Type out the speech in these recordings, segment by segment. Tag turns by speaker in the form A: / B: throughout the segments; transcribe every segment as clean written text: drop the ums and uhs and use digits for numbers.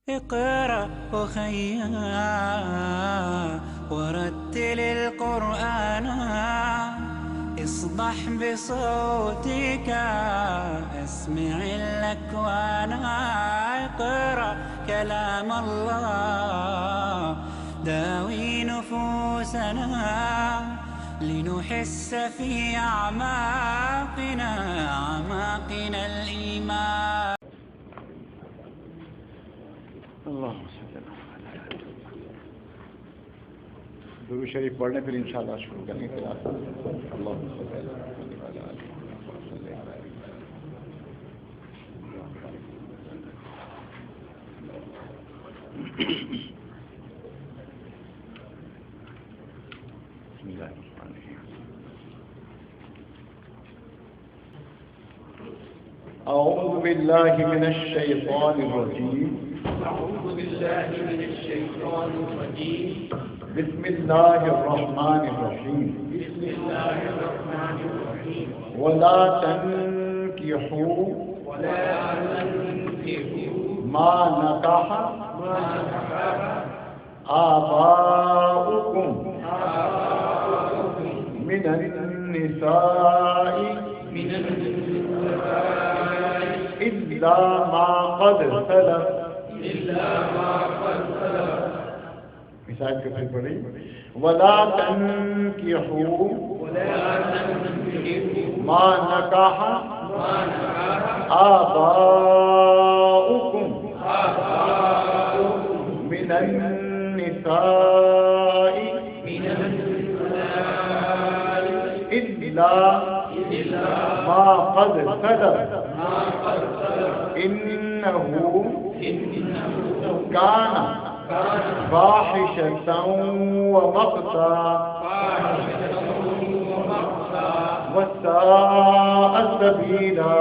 A: اقرأ أخيا ورتل القرآن اصبح بصوتك اسمع الأكوان اقرأ كلام الله داوي نفوسنا لنحس في أعماقنا الإيمان.
B: اللهم صل على درود شریف پڑھنے پھر انشاءاللہ شروع کریں گے. اللهم صل على محمد وعلى آل محمد وسلم. بسم الله الرحمن الرحيم. أعوذ بالله من الشيطان الرجيم.
C: أعوذ بالله من الشيطان الرجيم.
B: بسم الله الرحمن الرحيم.
C: بسم الله الرحمن الرحيم.
B: ولا تنكحوا ما نكح آباؤكم من النساء إلا ما قد سلف. مثال کے پھر پڑھی. ولا تنكحوا ما نكح آباؤكم من النساء إلا ما قد سلف إنه كان فاحشة ومقتا وساء سبيلا.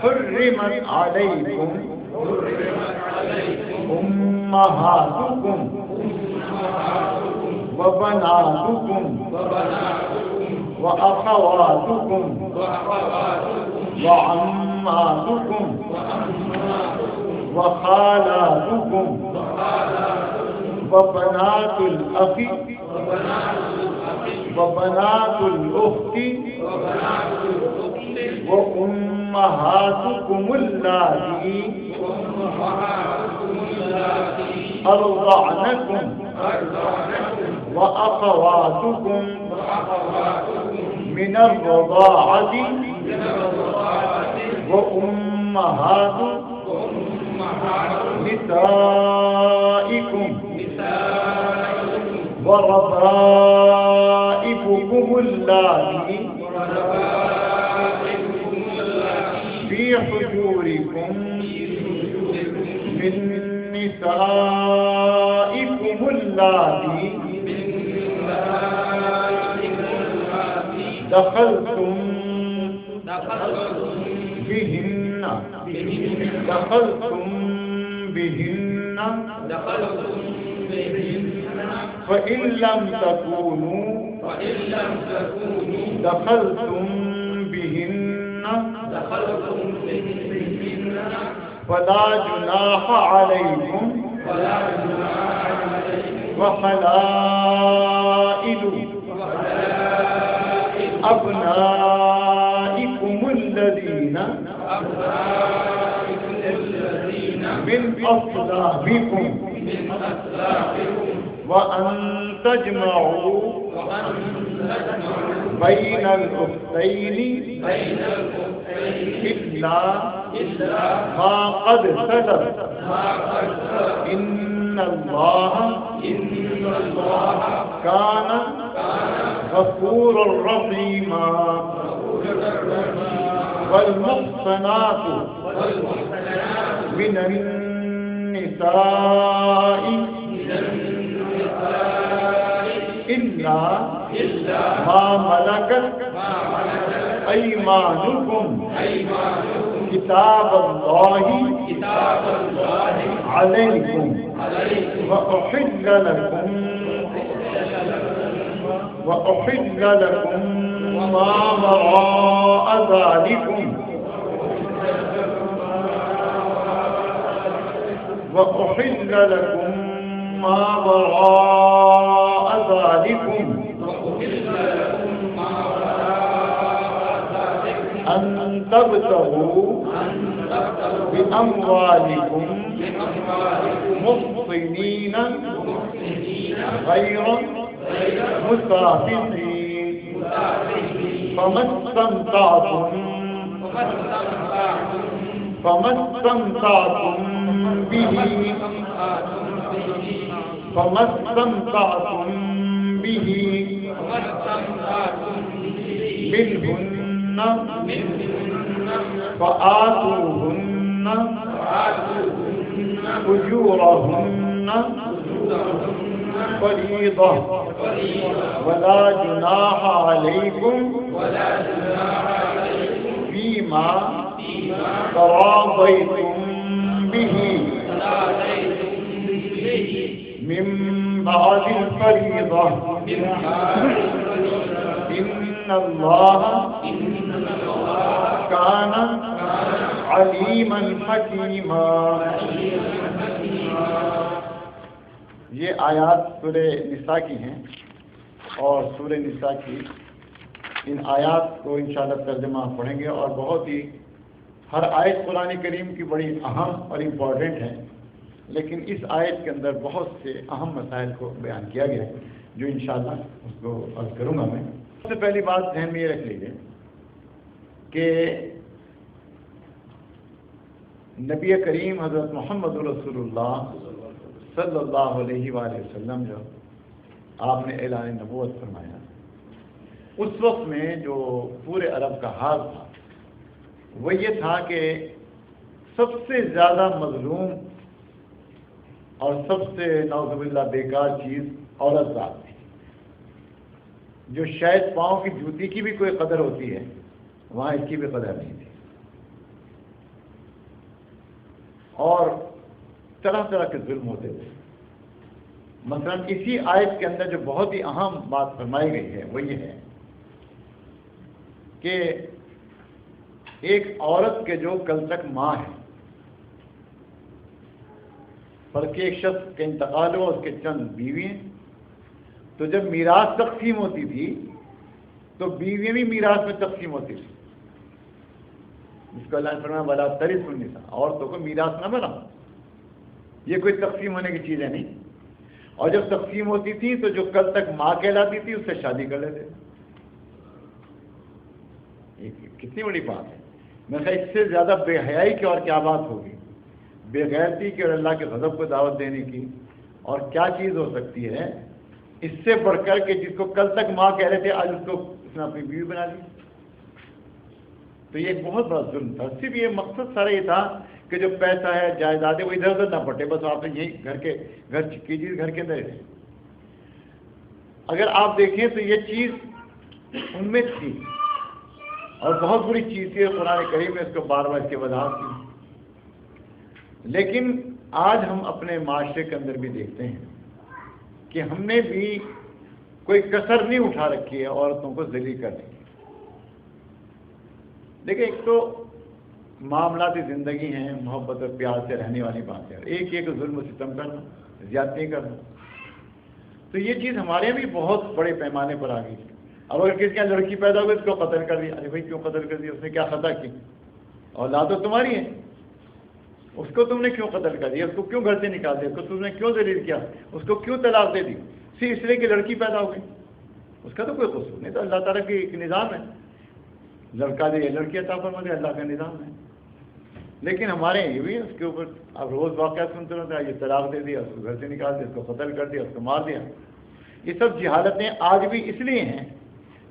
B: حرمت عليكم أمهاتكم وبناتكم وأخواتكم وعماتكم وخالاتكم وبنات الأخ وبنات الأخت وأمهاتكم اللاتي أرضعنكم وأخواتكم من الرضاعة وأمهات نسائكم وربائبكم اللاتي في حجوركم من نسائكم اللاتي دخلتم بهن فإن لم تكونوا دخلتم بهن فلا جناح عليكم وحلائل أبنائكم الذين من أصلابكم وأن تجمعوا بين الأختين إلا ما قد سلف إن الله كان غفورا رحيما. والمحصنات من النساء إلا ما ملكت أيمانكم كتاب الله عليكم وأحل لكم ما وراء ذلكم وأحل لكم ما وراء ذلكم أن تبتغوا بأموالكم محصنين غير مسافحين فما استمتعتم به منهن فآتوهن أجورهن فريضة ولا جناح عليكم فيما تراضيتم به من بعد الفريضة إن الله كان عليما حكيما. یہ آیات سورہ نساء کی ہیں اور سورہ نساء کی ان آیات کو انشاءاللہ ترجمہ پڑھیں گے اور بہت ہی ہر آیت قرآن کریم کی بڑی اہم اور امپورٹنٹ ہے، لیکن اس آیت کے اندر بہت سے اہم مسائل کو بیان کیا گیا ہے جو انشاءاللہ اس کو عرض کروں گا. میں سب سے پہلی بات ذہن میں یہ رکھ لیجیے کہ نبی کریم حضرت محمد رسول اللہ صلی اللہ علیہ وآلہ وسلم جو آپ نے اعلان نبوت فرمایا، اس وقت میں جو پورے عرب کا حال تھا وہ یہ تھا کہ سب سے زیادہ مظلوم اور سب سے نعوذ باللہ بیکار چیز عورت ذات تھی، جو شاید پاؤں کی جوتی کی بھی کوئی قدر ہوتی ہے وہاں اس کی بھی قدر نہیں تھی. اور طرح طرح کے ظلم ہوتے تھے. مثلا اسی آیت کے اندر جو بہت ہی اہم بات فرمائی گئی ہے وہ یہ ہے کہ ایک عورت کے جو کل تک ماں ہے، بلکہ ایک شخص کا انتقال ہوا، اس کے چند بیوی ہیں، تو جب میراث تقسیم ہوتی تھی تو بیویاں بھی میراث میں تقسیم ہوتی تھی، جس کو اللہ نے فرمایا وَلَا تَرِثُ النِّسَاء، عورتوں کو میراث نہ بناؤ. یہ کوئی تقسیم ہونے کی چیز ہے نہیں. اور جب تقسیم ہوتی تھی تو جو کل تک ماں کہلاتی تھی اس سے شادی کر لیتے. کتنی بڑی بات ہے. میں خیال اس سے زیادہ بے حیائی کی اور کیا بات ہوگی، بے غیرتی کی اور اللہ کے غضب کو دعوت دینے کی اور کیا چیز ہو سکتی ہے اس سے بڑھ کر کہ جس کو کل تک ماں کہہ رہے تھے آج اس کو اس نے اپنی بیوی بنا دی. تو یہ ایک بہت بڑا ظلم تھا. صرف یہ مقصد سارا یہ تھا کہ جو پیسہ ہے جائیداد ہے وہ ادھر ادھر نہ بٹے، بس آپ نے یہی گھر کیجیے، گھر کے اندر رہے. اگر آپ دیکھیں تو یہ چیز ان میں تھی اور بہت بری چیز تھی، قرآن کریم نے اس کو بار بار اس کی وضاحت کی. لیکن آج ہم اپنے معاشرے کے اندر بھی دیکھتے ہیں کہ ہم نے بھی کوئی کسر نہیں اٹھا رکھی ہے عورتوں کو ذلیل کرنے کی. دیکھیں ایک تو معاملاتی زندگی ہیں، محبت اور پیار سے رہنے والی بات ہے، ایک ایک ظلم و ستم کرنا، زیادتی کرنا، تو یہ چیز ہمارے بھی بہت بڑے پیمانے پر آ گئی. اب اگر کسی کا لڑکی پیدا ہوئی اس کو قتل کر دیا، ارے بھائی کیوں قتل کر دیا، اس نے کیا خطا کی؟ اولاد تو تمہاری ہے، اس کو تم نے کیوں قتل کر دیا، اس کو کیوں گھر سے نکال دیا، اس کو تم نے کیوں ذلیل کیا، اس کو کیوں طلاق دے دی، صرف اس لیے کہ لڑکی پیدا ہو گئی. اس کا تو کوئی قصور نہیں، تو اللہ تعالیٰ کی ایک نظام ہے، لڑکا دے لڑکی عطا فرما دے، اللہ کا نظام ہے. لیکن ہمارے یہ بھی ہے، اس کے اوپر اب روز واقعات سنتے رہتے ہیں، یہ طلاق دے دیا، اس کو گھر سے نکال دیا، اس کو قتل کر دیا، اس کو مار دیا. یہ سب جہالتیں آج بھی اس لیے ہیں،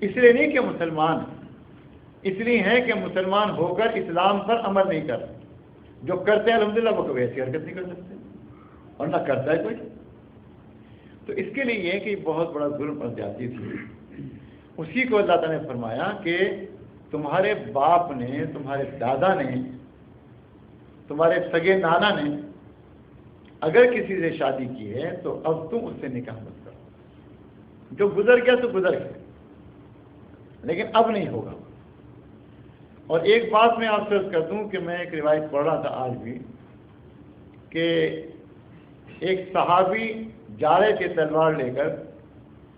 B: اس لیے نہیں کہ مسلمان، اس لیے ہیں کہ مسلمان ہو کر اسلام پر عمل نہیں کر رہے. جو کرتے ہیں الحمدللہ وہ کبھی ایسی حرکت نہیں کر سکتے اور نہ کرتا ہے کوئی. تو اس کے لیے یہ ہے کہ بہت بڑا ظلم اور زیادتی تھی. اسی کو اللہ تعالیٰ نے فرمایا کہ تمہارے باپ نے، تمہارے دادا نے، تمہارے سگے نانا نے اگر کسی سے شادی کی ہے تو اب تم اس سے نکاح مت کرو. جو گزر گیا تو گزر گیا، لیکن اب نہیں ہوگا. اور ایک بات میں آپ سے عرض کر دوں کہ میں ایک روایت پڑھ رہا تھا آج بھی کہ ایک صحابی جا رہے تھے تلوار لے کر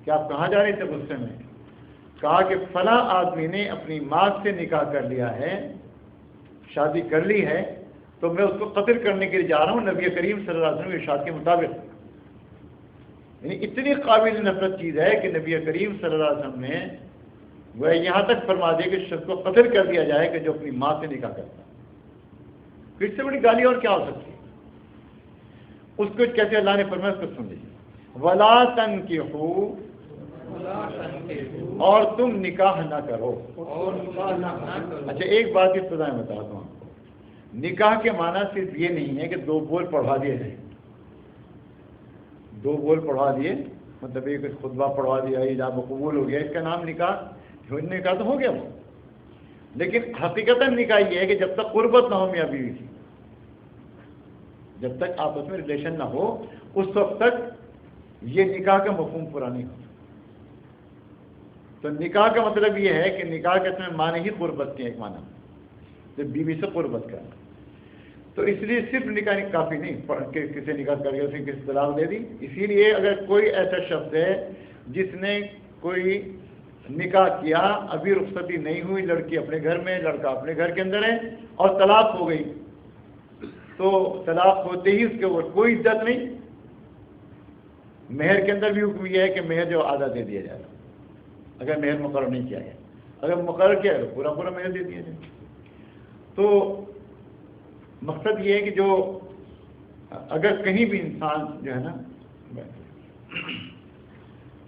B: کہ آپ کہاں جا رہے تھے غصے میں؟ کہا کہ فلاں آدمی نے اپنی ماں سے نکاح کر لیا ہے، شادی کر لی ہے، تو میں اس کو قتل کرنے کے لیے جا رہا ہوں نبی کریم صلی اللہ علیہ وسلم کے ارشاد کے مطابق۔ یعنی اتنی قابل نفرت چیز ہے کہ نبی کریم صلی اللہ علیہ وسلم نے وہ یہاں تک فرما دیا کہ شخص کو قتل کر دیا جائے کہ جو اپنی ماں سے نکاح کرتا ہے۔ اس سے بڑی گالی اور کیا ہو سکتی ہے؟ اس کو کیسے اللہ نے فرمایا، اس کو سن لیجیے، وَلَا تَنْكِحُوا، اور تم نکاح نہ کرو۔ اچھا ایک بات اس طرح میں بتاتا ہوں آپ کو، نکاح کے معنی صرف یہ نہیں ہے کہ دو بول پڑھوا دیے جائیں، دو بول پڑھوا دیے مطلب ایک خطبہ پڑھوا دیا، ایجاب و قبول ہو گیا، اس کا نام نکاح، نکاح تو ہو گیا وہ۔ لیکن حقیقتاً نکاح یہ ہے کہ جب تک قربت نہ ہو میاں بیوی کی، جب تک آپس میں ریلیشن نہ ہو اس وقت تک یہ نکاح کا مفہوم پورا نہیں ہوتا۔ تو نکاح کا مطلب یہ ہے کہ نکاح کے اس میں معنی ہی قربت کے ایک معنی، جب بیوی سے قربت کرنا۔ تو اس لیے صرف نکاح کافی نہیں کہ کسی نکاح کر کے اسے کسی طلاق دے دی۔ اسی لیے اگر کوئی ایسا شخص ہے جس نے کوئی نکاح کیا، ابھی رخصتی نہیں ہوئی، لڑکی اپنے گھر میں، لڑکا اپنے گھر کے اندر ہے، اور طلاق ہو گئی، تو طلاق ہوتے ہی اس کے اوپر کوئی عدت نہیں۔ مہر کے اندر بھی حکم یہ ہے کہ مہر جو آدھا دے دیا جائے، اگر مہر مقرر نہیں کیا گیا، اگر مقرر کیا ہے تو پورا پورا مہر دے دیا جائے۔ تو مقصد یہ ہے کہ جو اگر کہیں بھی انسان جو ہے نا،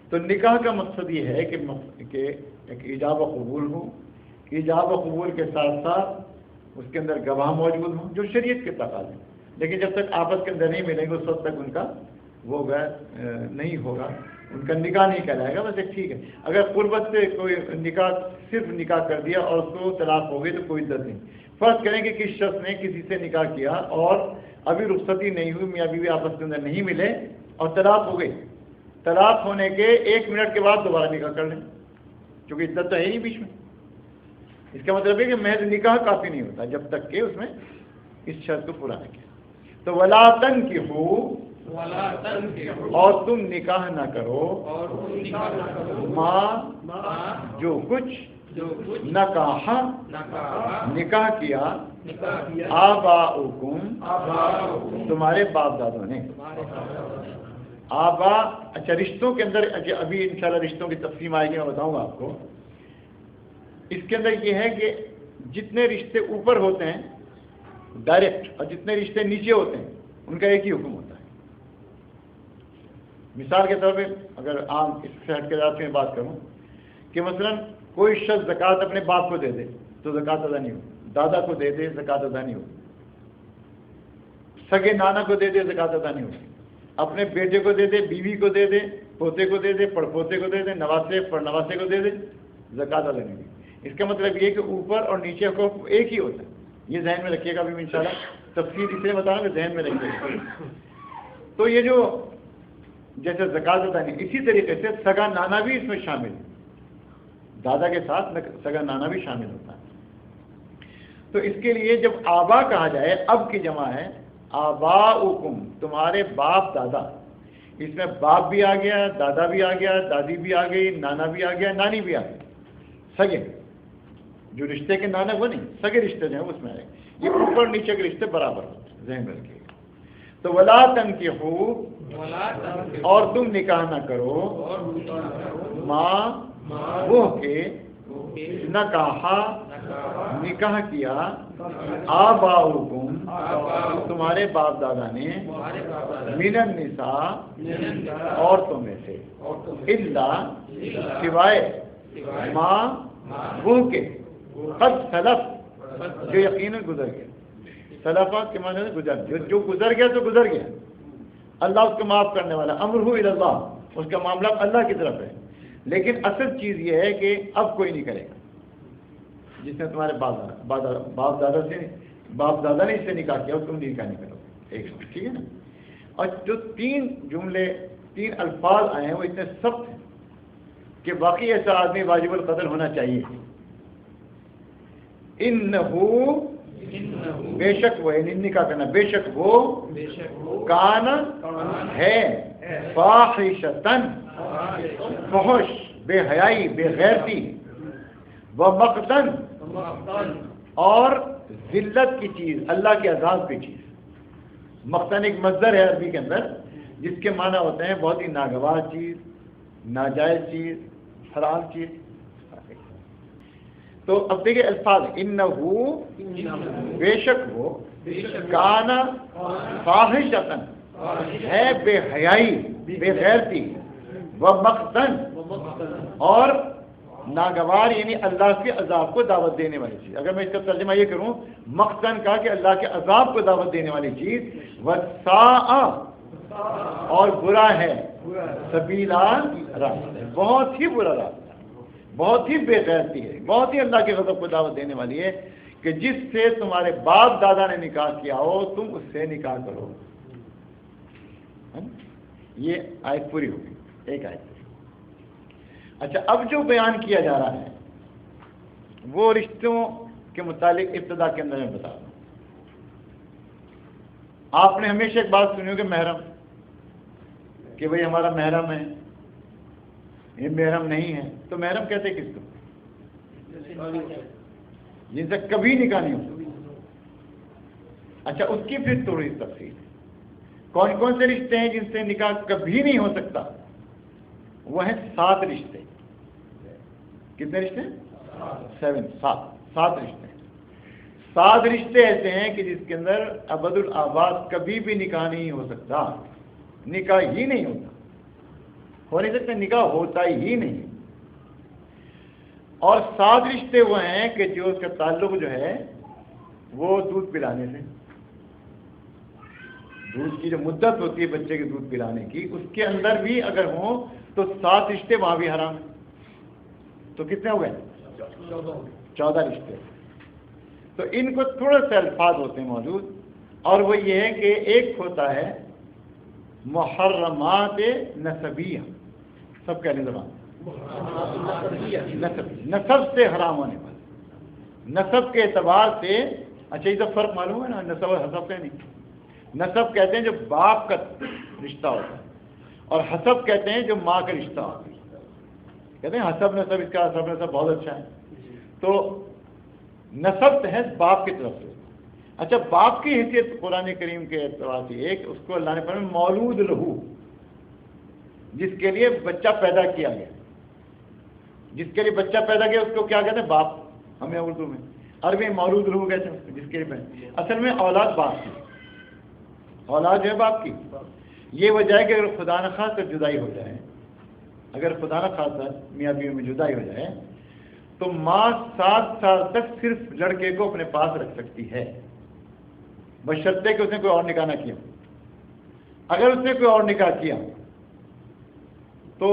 B: تو نکاح کا مقصد یہ ہے کہ ایک ایجاب و قبول ہو، ایجاب و قبول کے ساتھ ساتھ اس کے اندر گواہ موجود ہوں جو شریعت کے تقاضے، لیکن جب تک آپس کے اندر نہیں ملیں گے اس وقت تک ان کا وہ نہیں ہوگا، ان کا نکاح نہیں کہلائے گا۔ بس ایک ٹھیک ہے، اگر قربت سے کوئی نکاح صرف نکاح کر دیا اور اس کو طلاق ہو گئی تو کوئی عدت نہیں۔ فرض کریں کہ کسی شخص نے کسی سے نکاح کیا اور ابھی رخصتی نہیں ہوئی، میاں بیوی آپس کے اندر نہیں ملے اور طلاق ہو گئی، طلاق ہونے کے 1 منٹ کے بعد دوبارہ نکاح کر لیں، کیونکہ عدت تو ہے ہی بیچ میں۔ اس کا مطلب ہے کہ محض نکاح کافی نہیں ہوتا جب تک کہ اس میں اس شرط کو پورا نہ کیا۔ تو وَلَا تَنْكِحُوا، اور تم نکاح نہ کرو، ماں جو کچھ نکاح نکاح کیا، آباؤکم تمہارے باپ دادوں نے۔ آبا، اچھا رشتوں کے اندر ابھی انشاءاللہ رشتوں کی تقسیم آئے گی، میں بتاؤں گا آپ کو۔ اس کے اندر یہ ہے کہ جتنے رشتے اوپر ہوتے ہیں ڈائریکٹ اور جتنے رشتے نیچے ہوتے ہیں ان کا ایک ہی حکم ہوتا ہے۔ مثال کے طور پہ اگر عام اس سے ہٹ کے ذات میں بات کروں کہ مثلا کوئی شخص زکوٰۃ اپنے باپ کو دے دے تو زکوٰۃ ادا نہیں ہوگی، دادا کو دے دے زکوٰۃ ادا نہیں ہوگی، سگے نانا کو دے دے زکوٰۃ ادا نہیں ہوگی، اپنے بیٹے کو دے دے، بیوی کو دے دے، پوتے کو دے دے، پڑپوتے کو دے دے، نواسے پڑنواسے کو دے دے، زکوٰۃ ادا نہیں ہوگی۔ اس کا مطلب یہ کہ اوپر اور نیچے کو ایک ہی ہوتا ہے۔ یہ ذہن میں رکھیے گا، ابھی انشاءاللہ تفصیل اس لیے بتانا کہ ذہن میں رکھیے گا۔ تو یہ جو جیسے زکوٰۃ ادا نہیں، اسی طریقے سے سگا نانا بھی اس میں شامل ہے، دادا کے ساتھ سگا نانا بھی شامل ہوتا ہے۔ تو اس کے لیے جب آبا کہا جائے، اب کی جمع ہے آباؤکم، تمہارے باپ دادا، اس میں باپ بھی آ گیا، دادا بھی آ گیا، دادی بھی آ گئی، نانا بھی آ گیا، نانی بھی آ گئی، سگے جو رشتے کے نانا وہ نہیں، سگے رشتے جو ہیں اس میں آئے، یہ اوپر نیچے کے رشتے برابر ہوتے ہیں، ذہن میں رکھیے گا۔ تو وَلَا تَنْكِحُوا، اور تم نکاح نہ کرو، ماں وہ کے نکاح نکاح کیا، آباؤکم تمہارے باپ دادا نے، من النساء عورتوں میں سے، الا سوائے ماں وہ کے قد سلف جو یقیناً گزر گیا۔ سلفات کے معنی گزر، جو گزر گیا تو گزر گیا، اللہ اس کو معاف کرنے والا، امرہ الی اللہ، اس کا معاملہ اللہ کی طرف ہے۔ لیکن اصل چیز یہ ہے کہ اب کوئی نہیں کرے گا جس نے تمہارے باپ دادا نے اس سے نکاح کیا، تم نکاح نہیں کرو، ایک ٹھیک ہے نا۔ اور جو 3 جملے 3 الفاظ آئے ہیں وہ اتنے سخت ہیں کہ باقی ایسا آدمی واجب القتل ہونا چاہیے۔ انہو بے شک وہ یعنی نکاح کرنا، بے شک وہ کان ہے فاحشتن فحش بے حیائی بے غیرتی، و مقتن اور ذلت کی چیز، اللہ کے عذاب کی چیز۔ مقتن ایک مصدر ہے عربی کے اندر جس کے معنی ہوتے ہیں بہت ہی ناگوار چیز، ناجائز چیز، حرام چیز۔ تو اب دیکھیں الفاظ، انہو بے شک وہ، کان فاحشتن ہے بے حیائی بے غیرتی، و مقتن اور ناگوار یعنی اللہ کے عذاب کو دعوت دینے والی چیز۔ اگر میں اس کا ترجمہ یہ کروں مقتن کا کہ اللہ کے عذاب کو دعوت دینے والی چیز، وساء اور برا ہے، سبیلا راستہ، بہت ہی برا راستہ، بہت ہی بے غیرتی ہے، بہت ہی اللہ کے غضب کو دعوت دینے والی ہے کہ جس سے تمہارے باپ دادا نے نکاح کیا ہو تم اس سے نکاح کرو۔ یہ آیت پوری ہوگی، ایک آیت۔ اچھا، اب جو بیان کیا جا رہا ہے وہ رشتوں کے متعلق ابتدا کے اندر میں بتا دوں۔ آپ نے ہمیشہ ایک بات سنی ہوگی محرم، کہ بھئی ہمارا محرم ہے، یہ محرم نہیں ہے، تو محرم کہتے کس کو؟ جن سے کبھی نکاح نہیں ہو۔ اچھا، اس کی پھر تھوڑی تفصیل، کون کون سے رشتے ہیں جن سے نکاح کبھی نہیں ہو سکتا؟ وہ ہیں 7 رشتے۔ کتنے رشتے؟ 7 رشتے۔ 7 رشتے ایسے ہیں کہ جس کے اندر ابد الآباد کبھی بھی نکاح نہیں ہو سکتا، نکاح ہی نہیں ہوتا، ہو نہیں سکتا، نکاح ہوتا ہی نہیں۔ اور 7 رشتے وہ ہیں کہ جو اس کا تعلق جو ہے وہ دودھ پلانے سے، دودھ کی جو مدت ہوتی ہے بچے کے دودھ پلانے کی، اس کے اندر بھی اگر ہوں تو 7 رشتے وہاں بھی حرام ہیں۔ تو کتنے ہو گئے؟ 14 رشتے۔ تو ان کو تھوڑے سے الفاظ ہوتے ہیں موجود، اور وہ یہ ہے کہ ایک ہوتا ہے محرمات نسبیہ، سب کہنے زبان، نسب سے حرام ہونے والا، نسب کے اعتبار سے۔ اچھا، یہ تو فرق معلوم ہے نا، نسب اور حسب کا نہیں۔ نسب کہتے ہیں جو باپ کا رشتہ ہوتا ہے، اور حسب کہتے ہیں جو ماں کا رشتہ ہوتا ہے۔ کہتے ہیں حسب نسب، اس کا حسب نسب بہت اچھا ہے۔ تو نسب ہے باپ کی طرف سے۔ اچھا، باپ کی حیثیت قرآن کریم کے اعتبار سے ایک، اس کو اللہ نے فرمایا مولود لہو، جس کے لیے بچہ پیدا کیا گیا، جس کے لیے بچہ پیدا کیا اس کو کیا کہتے ہیں؟ باپ، ہمیں اردو میں، عربی میں مولود لہو کہتے ہیں جس کے لیے اصل میں اولاد باپ کی، اولاد جو ہے باپ کی۔ یہ وجہ ہے کہ اگر خدا نخواستہ جدائی ہو جائے، اگر خدا نخواستہ میاں بیوی میں جدائی ہو جائے تو ماں 7 سال تک صرف لڑکے کو اپنے پاس رکھ سکتی ہے، بشرطے کہ اس نے کوئی اور نکاح نہ کیا۔ اگر اس نے کوئی اور نکاح کیا تو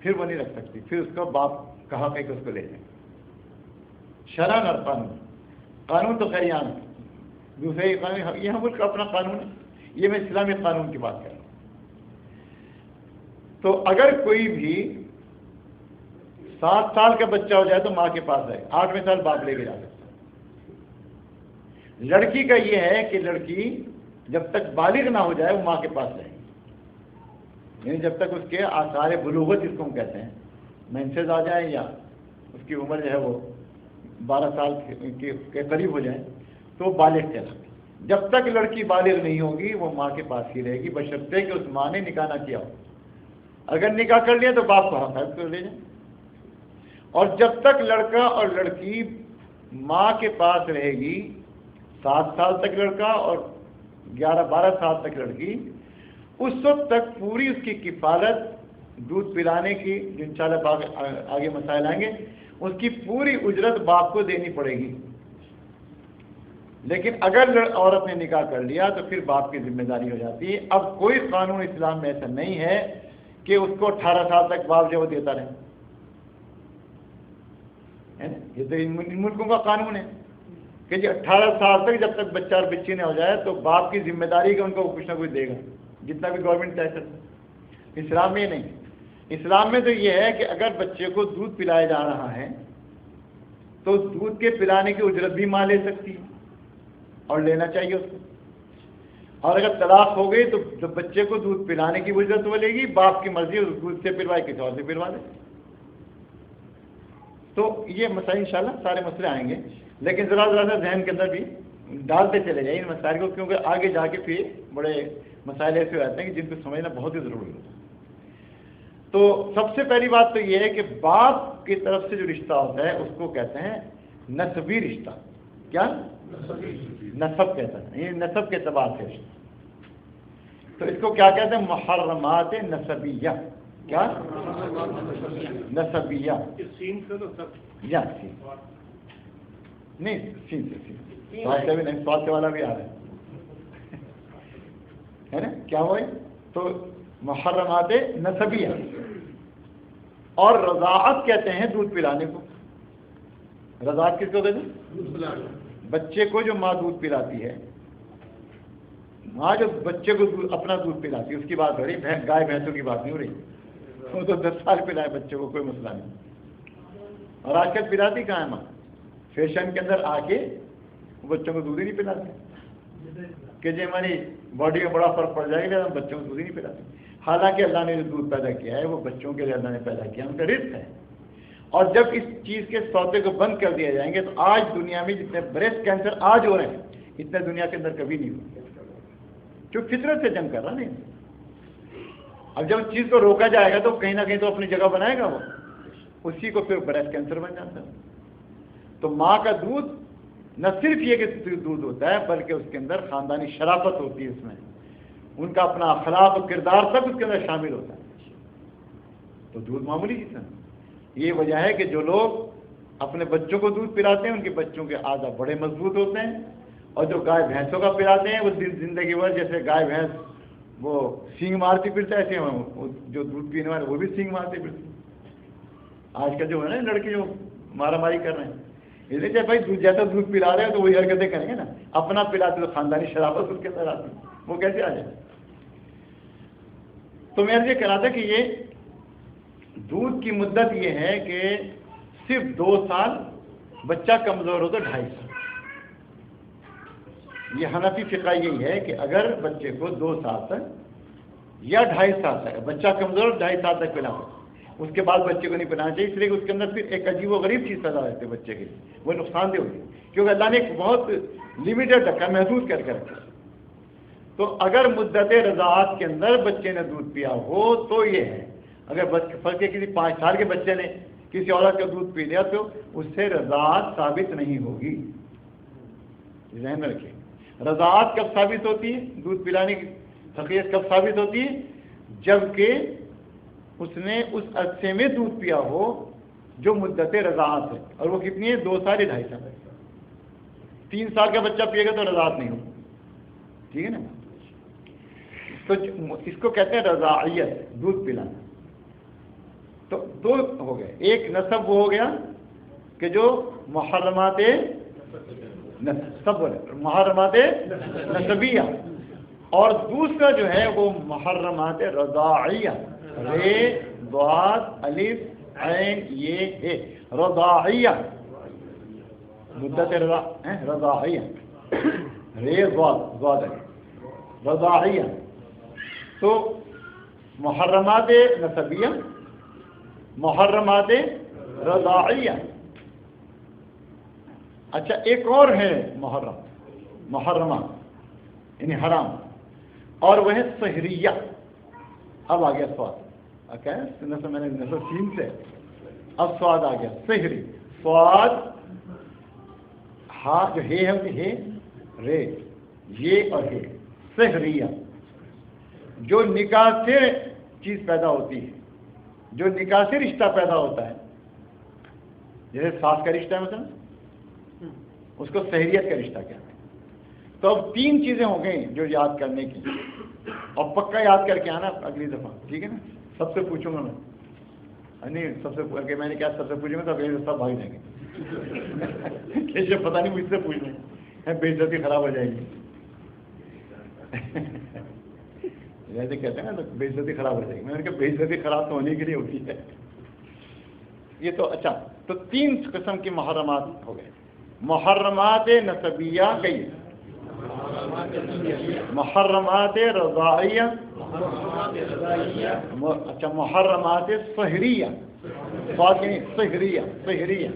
B: پھر وہ نہیں رکھ سکتی، پھر اس کو باپ کہا کہ اس کو لے جائیں۔ شرعاً اور قانون تو خیر یہاں دوسرے قانون، یہاں ملک کا اپنا قانون ہے، یہ میں اسلامی قانون کی بات کر رہا ہوں۔ تو اگر کوئی بھی 7 سال کا بچہ ہو جائے تو ماں کے پاس رہے، 8ویں سال باپ لے کے جا سکتا۔ لڑکی کا یہ ہے کہ لڑکی جب تک بالغ نہ ہو جائے وہ ماں کے پاس رہے، یعنی جب تک اس کے آثار بلوغت جس کو ہم کہتے ہیں مینسز آ جائیں یا اس کی عمر جو ہے وہ 12 سال کے قریب ہو جائے تو بالغ کہلاتی۔ جب تک لڑکی بالغ نہیں ہوگی وہ ماں کے پاس ہی رہے گی، بشرطے کہ اس ماں نے نکاح نہ کیا ہو۔ اگر نکاح کر لیا تو باپ کو حق ہے اس کو لے جائیں۔ اور جب تک لڑکا اور لڑکی ماں کے پاس رہے گی، 7 سال تک لڑکا اور 11-12 سال تک لڑکی، اس وقت تک پوری اس کی کفالت دودھ پلانے کی، جو انشاءاللہ آگے مسائل آئیں گے، اس کی پوری اجرت باپ کو دینی پڑے گی۔ لیکن اگر عورت نے نکاح کر لیا تو پھر باپ کی ذمہ داری ہو جاتی ہے۔ اب کوئی قانون اسلام میں ایسا نہیں ہے کہ اس کو 18 سال تک باپ جو وہ دیتا رہے، یہ تو ان ملکوں کا قانون ہے کہ جی 18 سال تک جب تک بچہ اور بچی نہ ہو جائے تو باپ کی ذمہ داری کا ان کو کچھ نہ کچھ دے گا، جتنا بھی گورنمنٹ طے کرتا۔ اسلام میں نہیں، اسلام میں تو یہ ہے کہ اگر بچے کو دودھ پلایا جا رہا ہے تو دودھ کے پلانے کی اجرت بھی ماں لے سکتی ہے اور لینا چاہیے اس کو. اور اگر طلاق ہو گئی تو جو بچے کو دودھ پلانے کی اجرت وہ لے گی، باپ کی مرضی اس دودھ سے پلوائے کسی اور سے پلوا دے. تو یہ مسائل انشاءاللہ سارے مسئلے آئیں گے، لیکن ذرا سا ذہن کے اندر بھی ڈالتے چلے جائیں ان مسائل کو، کیونکہ آگے جا کے پھر بڑے مسائل ایسے ہو جاتے ہیں کہ جن کو سمجھنا بہت ہی ضروری ہوتا ہے. تو سب سے پہلی بات تو یہ ہے کہ باپ کی طرف سے جو رشتہ ہوتا ہے اس کو کہتے ہیں نسبی رشتہ. کیا؟ نسب کہتا ہے، یہ نسب کے اعتبار سے رشتہ. تو اس کو کیا کہتے ہیں؟ محرمات نسبیہ. کیا؟ نسبیہ. یا سین نہیں، سین سے سین سواد سے بھی نہیں، سواد سے والا بھی آ رہا ہے نا. کیا ہوئے؟ تو محرمات نسبیہ. اور رضاعت کہتے ہیں دودھ پلانے کو. رضاعت کس کو کہتے ہیں؟ بچے کو جو ماں دودھ پلاتی ہے، ماں جو بچے کو اپنا دودھ پلاتی ہے اس کی بات ہو رہی، گائے بھینسوں کی بات نہیں ہو رہی. وہ تو 10 سال پلائے بچے کو، کوئی مسئلہ نہیں. اور آج کل پلاتی کہاں ہے ماں؟ فیشن کے اندر آ کے بچوں کو دودھ ہی نہیں پلاتے کہ جی ہماری باڈی میں بڑا فرق پڑ جائے گا، ہم بچوں کو دودھ ہی نہیں پلاتے. حالانکہ اللہ نے جو دودھ پیدا کیا ہے وہ بچوں کے لیے اللہ نے پیدا کیا، ان کا رزق ہے. اور جب اس چیز کے سودے کو بند کر دیا جائیں گے تو آج دنیا میں جتنے بریسٹ کینسر آج ہو رہے ہیں اتنے دنیا کے اندر کبھی نہیں ہوئے، جو فطرت سے جنگ کر رہا نہیں. اب جب اس چیز کو روکا جائے گا تو کہیں نہ کہیں تو اپنی جگہ بنائے گا وہ، اسی کو پھر بریسٹ کینسر بن جاتا ہے. تو ماں کا دودھ نہ صرف یہ کہ دودھ ہوتا ہے بلکہ اس کے اندر خاندانی شرافت ہوتی ہے، اس میں ان کا اپنا اخلاق و کردار سب اس کے اندر شامل ہوتا ہے. تو دودھ معمولی چیز ہے. یہ وجہ ہے کہ جو لوگ اپنے بچوں کو دودھ پلاتے ہیں ان کے بچوں کے اعضاء بڑے مضبوط ہوتے ہیں، اور جو گائے بھینسوں کا پلاتے ہیں وہ زندگی بھر جیسے گائے بھینس وہ سینگ مارتی پھرتا ہے، ایسے جو دودھ پینے والے وہ بھی سینگ مارتے پھرتے. آج کل جو ہے نا لڑکے جو مارا ماری کر رہے ہیں، اس لیے بھائی جیسا دودھ پلا رہے ہیں تو وہی حرکتیں کریں گے نا. اپنا پلاتے تو خاندانی شرافت اس کے اندر آتی ہے، وہ کیسے آ جائے. تو میں یہ کہہ رہا تھا کہ یہ دودھ کی مدت یہ ہے کہ صرف 2 سال، بچہ کمزور ہو تو 2.5 سال. یہ حنفی فقہ یہی ہے کہ اگر بچے کو 2 سال تک یا 2.5 سال تک، بچہ کمزور 2.5 سال تک پلانا، اس کے بعد بچے کو نہیں پلانا چاہیے، اس لیے کہ اس کے اندر پھر ایک عجیب و غریب چیز پیدا ہوتی ہے بچے کے لیے، وہ نقصان دہ ہوتی ہے، کیونکہ اللہ نے ایک بہت لمیٹڈ رکھا، محدود کر کے رکھا. تو اگر مدت رضاعت کے اندر بچے نے دودھ پیا ہو تو یہ ہے. اگر بلکہ کسی 5 سال کے بچے نے کسی عورت کا دودھ پی لیا تو اس سے رضاعت ثابت نہیں ہوگی. ذہن میں رکھیے. رضاعت کب ثابت ہوتی ہے؟ دودھ پلانے کی حقیقت کب ثابت ہوتی ہے؟ جبکہ اس نے اس عرصے میں دودھ پیا ہو جو مدت رضاعت ہے، اور وہ کتنی ہے؟ 2 سال یا 2.5 سال. 3 سال کا بچہ پیے گا تو رضاعت نہیں ہوگی. ٹھیک ہے نا. تو اس کو کہتے ہیں رضاعیت، دودھ پلانا. تو 2 ہو گئے. ایک نسب وہ ہو گیا کہ جو محرمات محرمات نسبیہ، اور دوسرا جو ہے وہ محرمات رضاعیہ، رے ضاد الف عین یہ ہے رضاعیہ، مدت رضاعیہ، رے ضاد الف رضاعیہ. تو محرمات نسبیہ، محرمات رضاعیہ. اچھا ایک اور ہے محرمہ یعنی حرام، اور وہ ہے سحریہ. اب آ گیا سواد، کیا ہے میں نے نسل سین سے اب سواد آ گیا. سحری، سواد، ہاں جو ہے ہے رے، یہ اور ہے سحریہ. جو نکاح سے چیز پیدا ہوتی ہے، جو نکاح سے رشتہ پیدا ہوتا ہے، جیسے ساس کا رشتہ ہے مثلا، اس کو سحریت کا رشتہ کہتے ہیں. تو اب 3 چیزیں ہو گئی جو یاد کرنے کی، اور پکا یاد کر کے آنا اگلی دفعہ، ٹھیک ہے نا. سب سے پوچھوں گا میں، نہیں سب سے کہ میں نے کیا سب سے پوچھوں گا تو اگلی سب بھاگ جائیں گے کہ پتہ نہیں مجھ سے پوچھ لیں، بے عزتی خراب ہو جائے گی. جیسے کہتے ہیں نا تو بے عزتی خراب ہو جائے گی. میں نے کہا بے عزتی خراب تو ہونے کے لیے ہوتی ہے. یہ تو اچھا تو 3 قسم کی محرمات ہو گئے. محرمات نسبیہ کئی، محرمات رضاعیہ، اچھا محرمات صہریہ، سواد نہیں صہریہ، صہریہ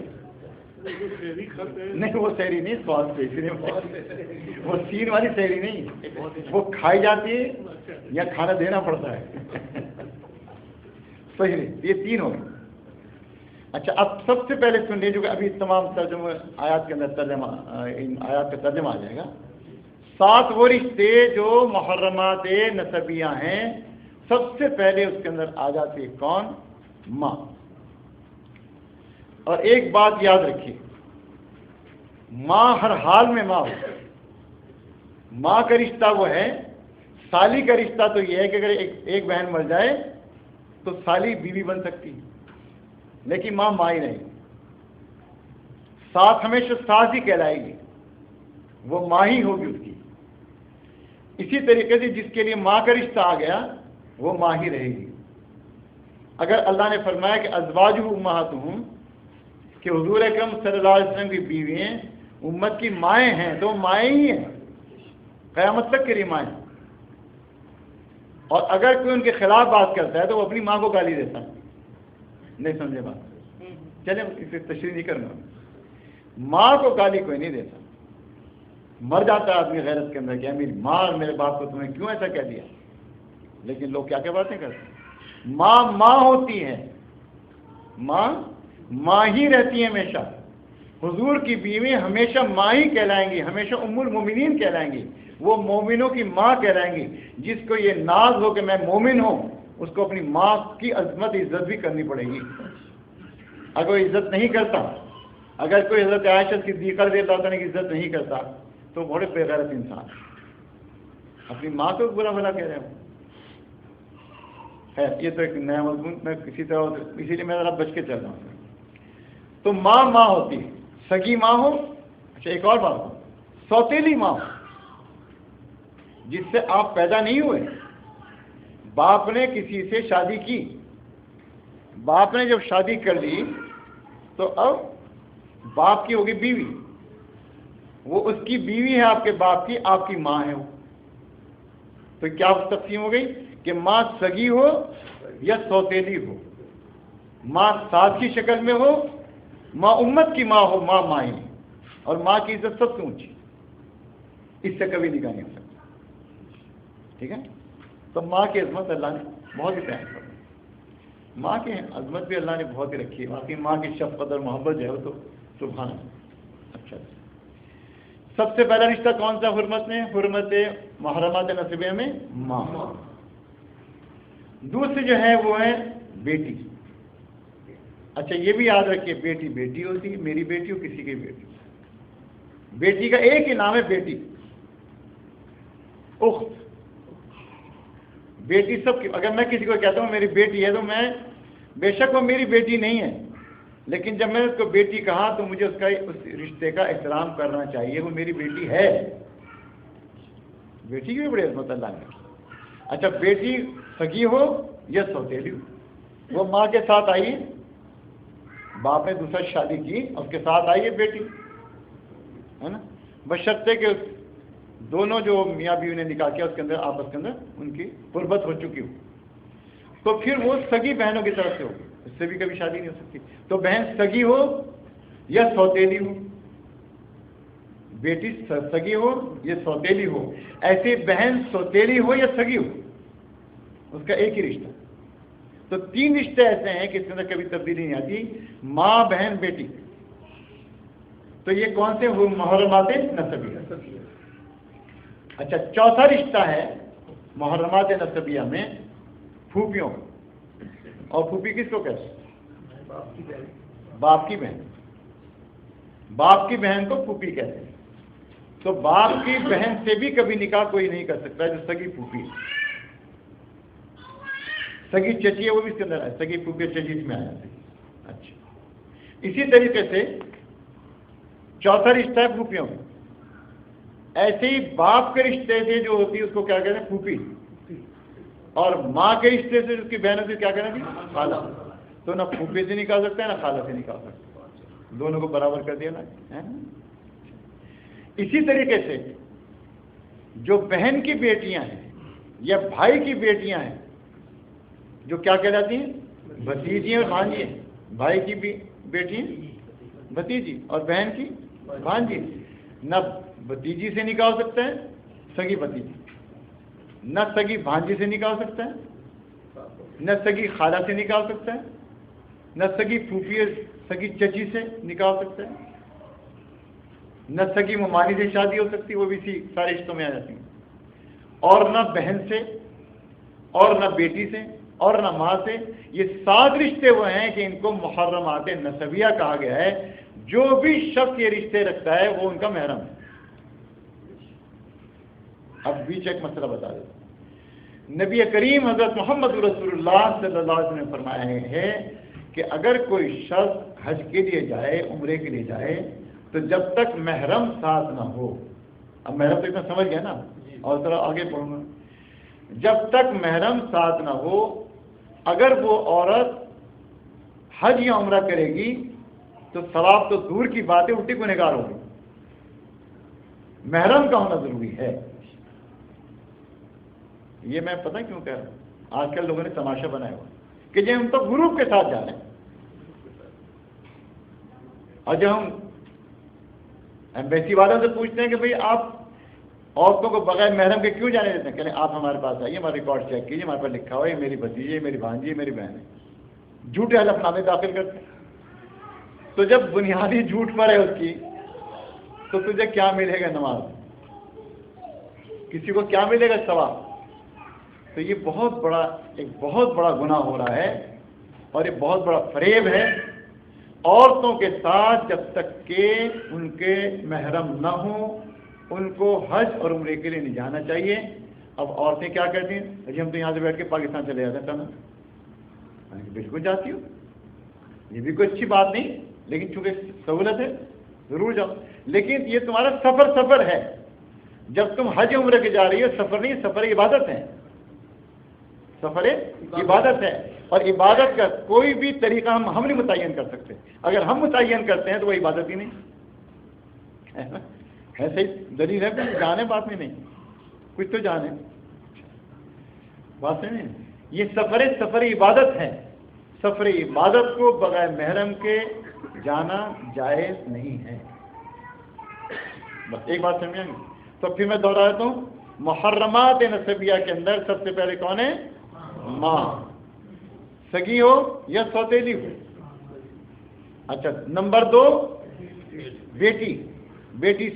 B: نہیں، وہ سحری نہیں، سواد سے وہ سین والی سحری نہیں، وہ کھائی جاتی ہے یا کھانا دینا پڑتا ہے. صحیح، یہ 3 ہو گئے. اچھا اب سب سے پہلے سن لیجیے کہ ابھی تمام ترجمہ آیات کے اندر ترجمہ، ان آیات کا ترجمہ آ جائے گا. 7 وہ رشتے جو محرمات نسبیہ ہیں، سب سے پہلے اس کے اندر آ جاتی ہے کون؟ ماں. اور ایک بات یاد رکھیے، ماں ہر حال میں ماں ہو. ماں کا رشتہ وہ ہے، سالی کا رشتہ تو یہ ہے کہ اگر ایک بہن مر جائے تو سالی بیوی بن سکتی ہے، لیکن ماں ماں ہی نہیں. ساتھ ہمیشہ ساس ہی کہلائے گی، وہ ماں ہی ہوگی اس کی. اسی طریقے سے جس کے لیے ماں کا رشتہ آ گیا وہ ماں ہی رہے گی. اگر اللہ نے فرمایا کہ ازواجہ امہاتہم، کہ حضور اکرم صلی اللہ علیہ وسلم کی بیوییں امت کی مائیں ہیں، تو مائیں ہی ہیں قیامت تک کے لیے مائیں. اور اگر کوئی ان کے خلاف بات کرتا ہے تو وہ اپنی ماں کو گالی دیتا ہے. نہیں سمجھے بات؟ چلیں اسے تشریح نہیں کرنا. ماں کو گالی کوئی نہیں دیتا. مر جاتا ہے آدمی غیرت کے اندر کہ میری ماں اور میرے باپ کو تمہیں کیوں ایسا کہہ دیا، لیکن لوگ کیا کیا باتیں کرتے ہیں. ماں ماں ہوتی ہے، ماں ماں ہی رہتی ہے ہمیشہ. حضور کی بیوی ہمیشہ ماں ہی کہلائیں گی، ہمیشہ ام المومنین کہلائیں گی، وہ مومنوں کی ماں کہلائیں گی. جس کو یہ ناز ہو کہ میں مومن ہوں، اس کو اپنی ماں کی عظمت عزت بھی کرنی پڑے گی. اگر وہ عزت نہیں کرتا، اگر کوئی حضرت عائشہ صدیقہ رضی اللہ عنہا کی عزت نہیں کرتا تو بڑے بے غیرت انسان، اپنی ماں کو برا بھلا کہہ رہے ہوں. خیر یہ تو ایک نیا مضمون، میں کسی طرح اسی لیے میں ذرا بچ کے چل رہا ہوں. تو ماں ماں ہوتی ہے، سگی ماں ہو. اچھا ایک اور بات ہو، سوتیلی ماں ہو، جس سے آپ پیدا نہیں ہوئے. باپ نے کسی سے شادی کی، باپ نے جب شادی کر لی تو اب باپ کی ہوگی بیوی، وہ اس کی بیوی ہے آپ کے باپ کی، آپ کی ماں ہے وہ. تو کیا تقسیم ہو گئی کہ ماں سگی ہو یا سوتیلی ہو. ماں ساس کی شکل میں ہو، ماں امت کی ماں ہو، ماں ماں ہی. اور ماں کی عزت سب سے اونچی، اس سے کبھی نکاح نہیں ہو سکتا. ٹھیک ہے؟ تو ماں کی عظمت اللہ نے بہت ہی بیان کر دی. ماں کی عظمت بھی اللہ نے بہت ہی رکھی ہے. باقی ماں کی شفقت اور محبت جو ہے وہ تو سبحان اللہ. اچھا سب سے پہلا رشتہ کون سا حرمت میں؟ حرمت محرمات نسبیہ میں ماں. دوسری جو ہے وہ ہے بیٹی. اچھا یہ بھی یاد رکھیے، بیٹی بیٹی ہوتی ہے، میری بیٹی ہو کسی کی بیٹی. بیٹی کا ایک ہی نام ہے بیٹی. اخت، بیٹی سب کی. اگر میں کسی کو کہتا ہوں میری بیٹی ہے تو میں بے شک وہ میری بیٹی نہیں ہے، لیکن جب میں نے اس کو بیٹی کہا تو مجھے اس رشتے کا احترام کرنا چاہیے، وہ میری بیٹی ہے. بیٹی کی بھی بڑی عظمت اللہ نے. اچھا بیٹی سگی ہو یا سوتیلی ہو، وہ ماں کے ساتھ آئی، باپ نے دوسرا شادی کی، اس کے ساتھ آئی ہے بیٹی، ہے نا، بشرطے کہ دونوں جو میاں بیوی نے نکاح کیا اس کے اندر آپس کے اندر ان کی قربت ہو چکی ہو، تو پھر وہ سگی بہنوں کی طرف سے ہوگی، اس سے بھی کبھی شادی نہیں ہو سکتی. تو بہن سگی ہو یا سوتیلی ہو، بیٹی سگی ہو یا سوتیلی ہو. ایسے بہن سوتیلی ہو یا سگی ہو، اس کا ایک ہی رشتہ. تو 3 رشتے ایسے ہیں کہ اس کے اندر کبھی تبدیلی نہیں آتی، ماں بہن بیٹی. تو یہ کون سے محرمات نسبیہ. اچھا چوتھا رشتہ ہے محرمات نسبیہ میں پھوپھیوں. اور پھوپھی کس کو کہتے ہیں؟ باپ کی بہن. باپ کی بہن کو پھوپھی کہتے ہیں. تو باپ کی بہن سے بھی کبھی نکاح کوئی نہیں کر سکتا جو سگی پھوپھی. سگی چچی ہے وہ بھی اس کے اندر ہے، سگی پھوپھی چچی اس میں آ جاتی ہے. اچھا اسی طریقے سے چوتھا رشتہ ہے پھوپھیوں میں. ایسے ہی باپ کے رشتے سے جو ہوتی ہے اس کو کیا کہتے ہیں؟ پھوپھی. اور ماں کے رشتے سے اس کی بہنوں سے کیا کہنا تھی؟ خالہ. تو نہ پھوپھی سے نکال سکتا ہے نہ خالہ سے نکال سکتا ہے. دونوں کو برابر کر دیا نا. اسی طریقے سے جو بہن کی بیٹیاں ہیں یا بھائی کی بیٹیاں ہیں جو کیا کہلاتی ہیں؟ بھتیجی اور بھانجی ہیں. بھائی کی بھی بیٹی بھتیجی اور بہن کی بھانجی. نہ بھتیجی سے نکاح ہو سکتا ہے سگی بھتیجی، نہ سگی بھانجی سے نکاح ہو سکتا ہے، نہ سگی خالہ سے نکاح ہو سکتا ہے، نہ سگی پھوپھی سگی چچی سے نکاح ہو سکتا ہے، نہ سگی ممانی سے شادی ہو سکتی، وہ بھی اسی سارے رشتوں میں آ جاتی ہیں. اور نہ بہن سے اور نہ بیٹی سے اور نہ ماں سے. یہ 7 رشتے وہ ہیں کہ ان کو محرمات نسبیہ کہا گیا ہے. جو بھی شخص یہ رشتے رکھتا ہے وہ ان کا محرم ہے. اب بیچ ایک مسئلہ بتا دیتا ہوں. نبی کریم حضرت محمد رسول اللہ صلی اللہ علیہ وسلم نے فرمایا ہے کہ اگر کوئی شخص حج کے لیے جائے، عمرے کے لیے جائے، تو جب تک محرم ساتھ نہ ہو، اب محرم تک میں سمجھ گیا نا، اور ذرا آگے پڑھوں گا. جب تک محرم ساتھ نہ ہو، اگر وہ عورت حج یا عمرہ کرے گی تو ثواب تو دور کی بات ہے، الٹی گنہگار ہوگی. محرم کا ہونا ضروری ہے. یہ میں پتہ کیوں کہہ رہا ہوں؟ آج کل لوگوں نے تماشا بنایا ہوا کہ جب ہم تو گروپ کے ساتھ جا رہے ہیں، اور جب ہم ایمبیسی والوں سے پوچھتے ہیں کہ بھئی آپ عورتوں کو بغیر محرم کے کیوں جانے دیتے ہیں، کہتے ہیں آپ ہمارے پاس آئیے، ہمارا ریکارڈ چیک کیجیے، ہمارے پاس لکھا ہوا ہے یہ میری بھتیجی ہے، میری بھانجی ہے، میری بہن ہے. جھوٹے حلف نامے داخل کرتے ہیں. تو جب بنیادی جھوٹ پر ہے اس کی، تو تجھے کیا ملے گا نماز؟ کسی کو کیا ملے گا ثواب؟ تو یہ ایک بہت بڑا گناہ ہو رہا ہے، اور یہ بہت بڑا فریب ہے. عورتوں کے ساتھ جب تک کہ ان کے محرم نہ ہوں، ان کو حج اور عمرے کے لیے نہیں جانا چاہیے. اب عورتیں کیا کرتی ہیں؟ جی ہم تو یہاں سے بیٹھ کے پاکستان چلے جاتے ہیں نا. بالکل جاتی ہو، یہ بھی کوئی اچھی بات نہیں، لیکن چونکہ سہولت ہے ضرور جاؤ. لیکن یہ تمہارا سفر ہے. جب تم حج عمرے کے جا رہی ہو، سفر نہیں، سفر عبادت ہے. سفر عبادت ہے، اور عبادت کا کوئی بھی طریقہ ہم نہیں متعین کر سکتے. اگر ہم متعین کرتے ہیں تو وہ عبادت ہی نہیں ہے. صحیح دلیل ہے، جانے بات میں نہیں، کچھ تو جانے بات نہیں. یہ سفر عبادت ہے. سفر عبادت کو بغیر محرم کے جانا جائز نہیں ہے. بس ایک بات سمجھیں گے. تو پھر میں دوہراتا ہوں، محرمات نسبیہ کے اندر سب سے پہلے کون ہے؟ ماں، سگی ہو یا سوتیلی ہو. اچھا، نمبر 2 بیٹی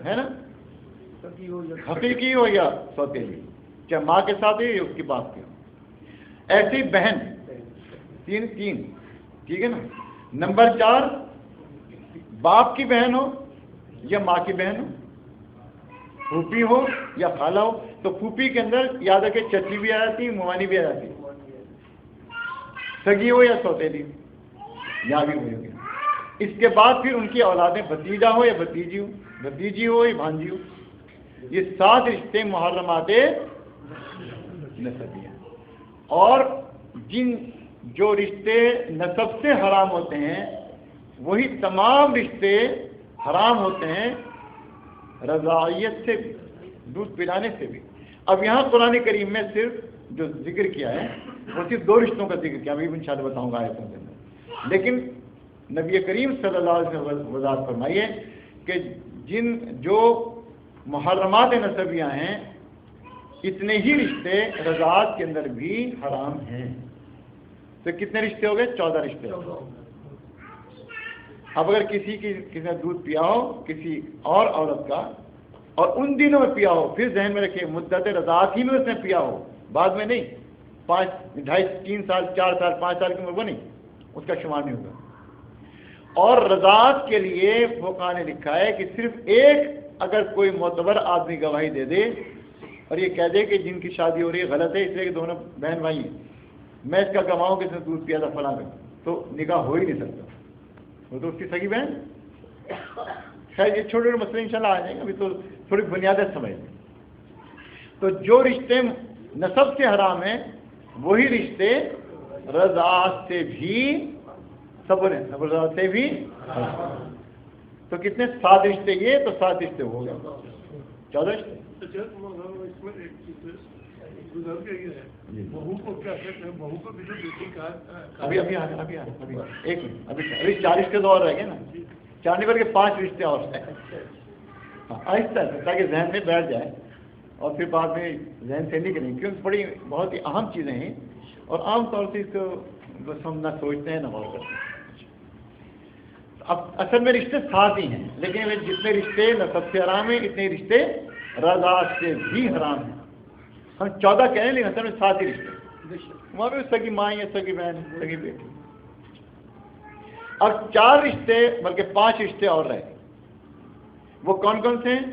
B: ہے نا، حقیقی ہو یا سوتیلی، چاہے ماں کے ساتھ ہی اس کی بات کی ہو. ایسی بہن، تین ٹھیک ہے نا. نمبر 4 باپ کی بہن ہو یا ماں کی بہن ہو، پھوپھی ہو یا خالہ ہو. تو پھوپھی کے اندر یاد رکھے چچی بھی آ جاتی، موانی بھی آ جاتی. سگی ہو یا سوتیلی، یہاں بھی ہوئی. اس کے بعد پھر ان کی اولادیں، بھتیجا ہو یا بھتیجی ہو یا بھانجی ہو. یہ 7 رشتے محرمات نسبیہ. اور جو رشتے نسب سے حرام ہوتے ہیں وہی تمام رشتے حرام ہوتے ہیں رضاعیت سے بھی، دودھ پلانے سے بھی. اب یہاں قرآن کریم میں صرف جو ذکر کیا ہے وہ صرف 2 رشتوں کا ذکر کیا، ابھی انشاءاللہ بتاؤں گا آیتوں کے اندر. لیکن نبی کریم صلی اللہ علیہ وسلم وضاحت فرمائیے کہ جو محرمات نسبیہ ہیں اتنے ہی رشتے رضاعت کے اندر بھی حرام ہیں. تو کتنے رشتے ہو گئے؟ 14 رشتے. اب اگر کسی نے دودھ پیا ہو کسی اور عورت کا اور ان دنوں میں پیا ہو، پھر ذہن میں رکھیے مدت رضاعت ہی میں اس نے پیا ہو، بعد میں نہیں. 5 2.5 3 سال 4 سال 5 سال کی عمر وہ نہیں، اس کا شمار نہیں ہوگا. اور رضاعت کے لیے فقہاء نے لکھا ہے کہ صرف ایک اگر کوئی معتبر آدمی گواہی دے دے اور یہ کہہ دے کہ جن کی شادی ہو رہی ہے غلط ہے اس لیے کہ دونوں بہن بھائی ہیں، میں اس کا گواہ ہوں کہ اس نے دودھ پیا تھا فلاں کا، تو نکاح ہو ہی نہیں سکتا. وہ تو اس کی سگی بہن. خیر یہ چھوٹے چھوٹے مسئلے انشاءاللہ آ جائیں گے، ابھی تو تھوڑی بنیادیں سمجھ لیں. تو جو رشتے نسب سے حرام ہیں وہی رشتے رضاعت سے بھی صبر ہے، صبر سے بھی تو کتنے 7 رشتے یہ تو 7 رشتے ہو گئے 14 رشتے.
D: اس میں ایک چیز گزر گئی ہے، بہو کو کیا کہتے ہیں، بہو کو بھی تو بیٹی کا
B: ابھی ایک منٹ، ابھی 4 رشتے تو اور رہ گئے نا، 4 نہیں بلکہ 5 رشتے اور ہیں. آہستہ تاکہ ذہن میں بیٹھ جائے اور پھر بعد میں ذہن سے نکلیں، کیونکہ بڑی بہت ہی اہم چیزیں ہیں اور عام طور سے اس کو بس ہم نہ سوچتے ہیں نہ غور کرتے ہیں. اب اصل میں رشتے 7 ہی ہیں، لیکن جتنے رشتے نسب سے حرام ہیں اتنے رشتے رضا سے بھی حرام ہیں. ہم 14 کہہ رہے ہیں لیکن اصل میں 7 ہی رشتے. وہاں پہ سگی ماں ہے، سگی بہن ہے، سگی بیٹی. اب 4 رشتے بلکہ 5 رشتے اور رہے. وہ کون کون سے ہیں؟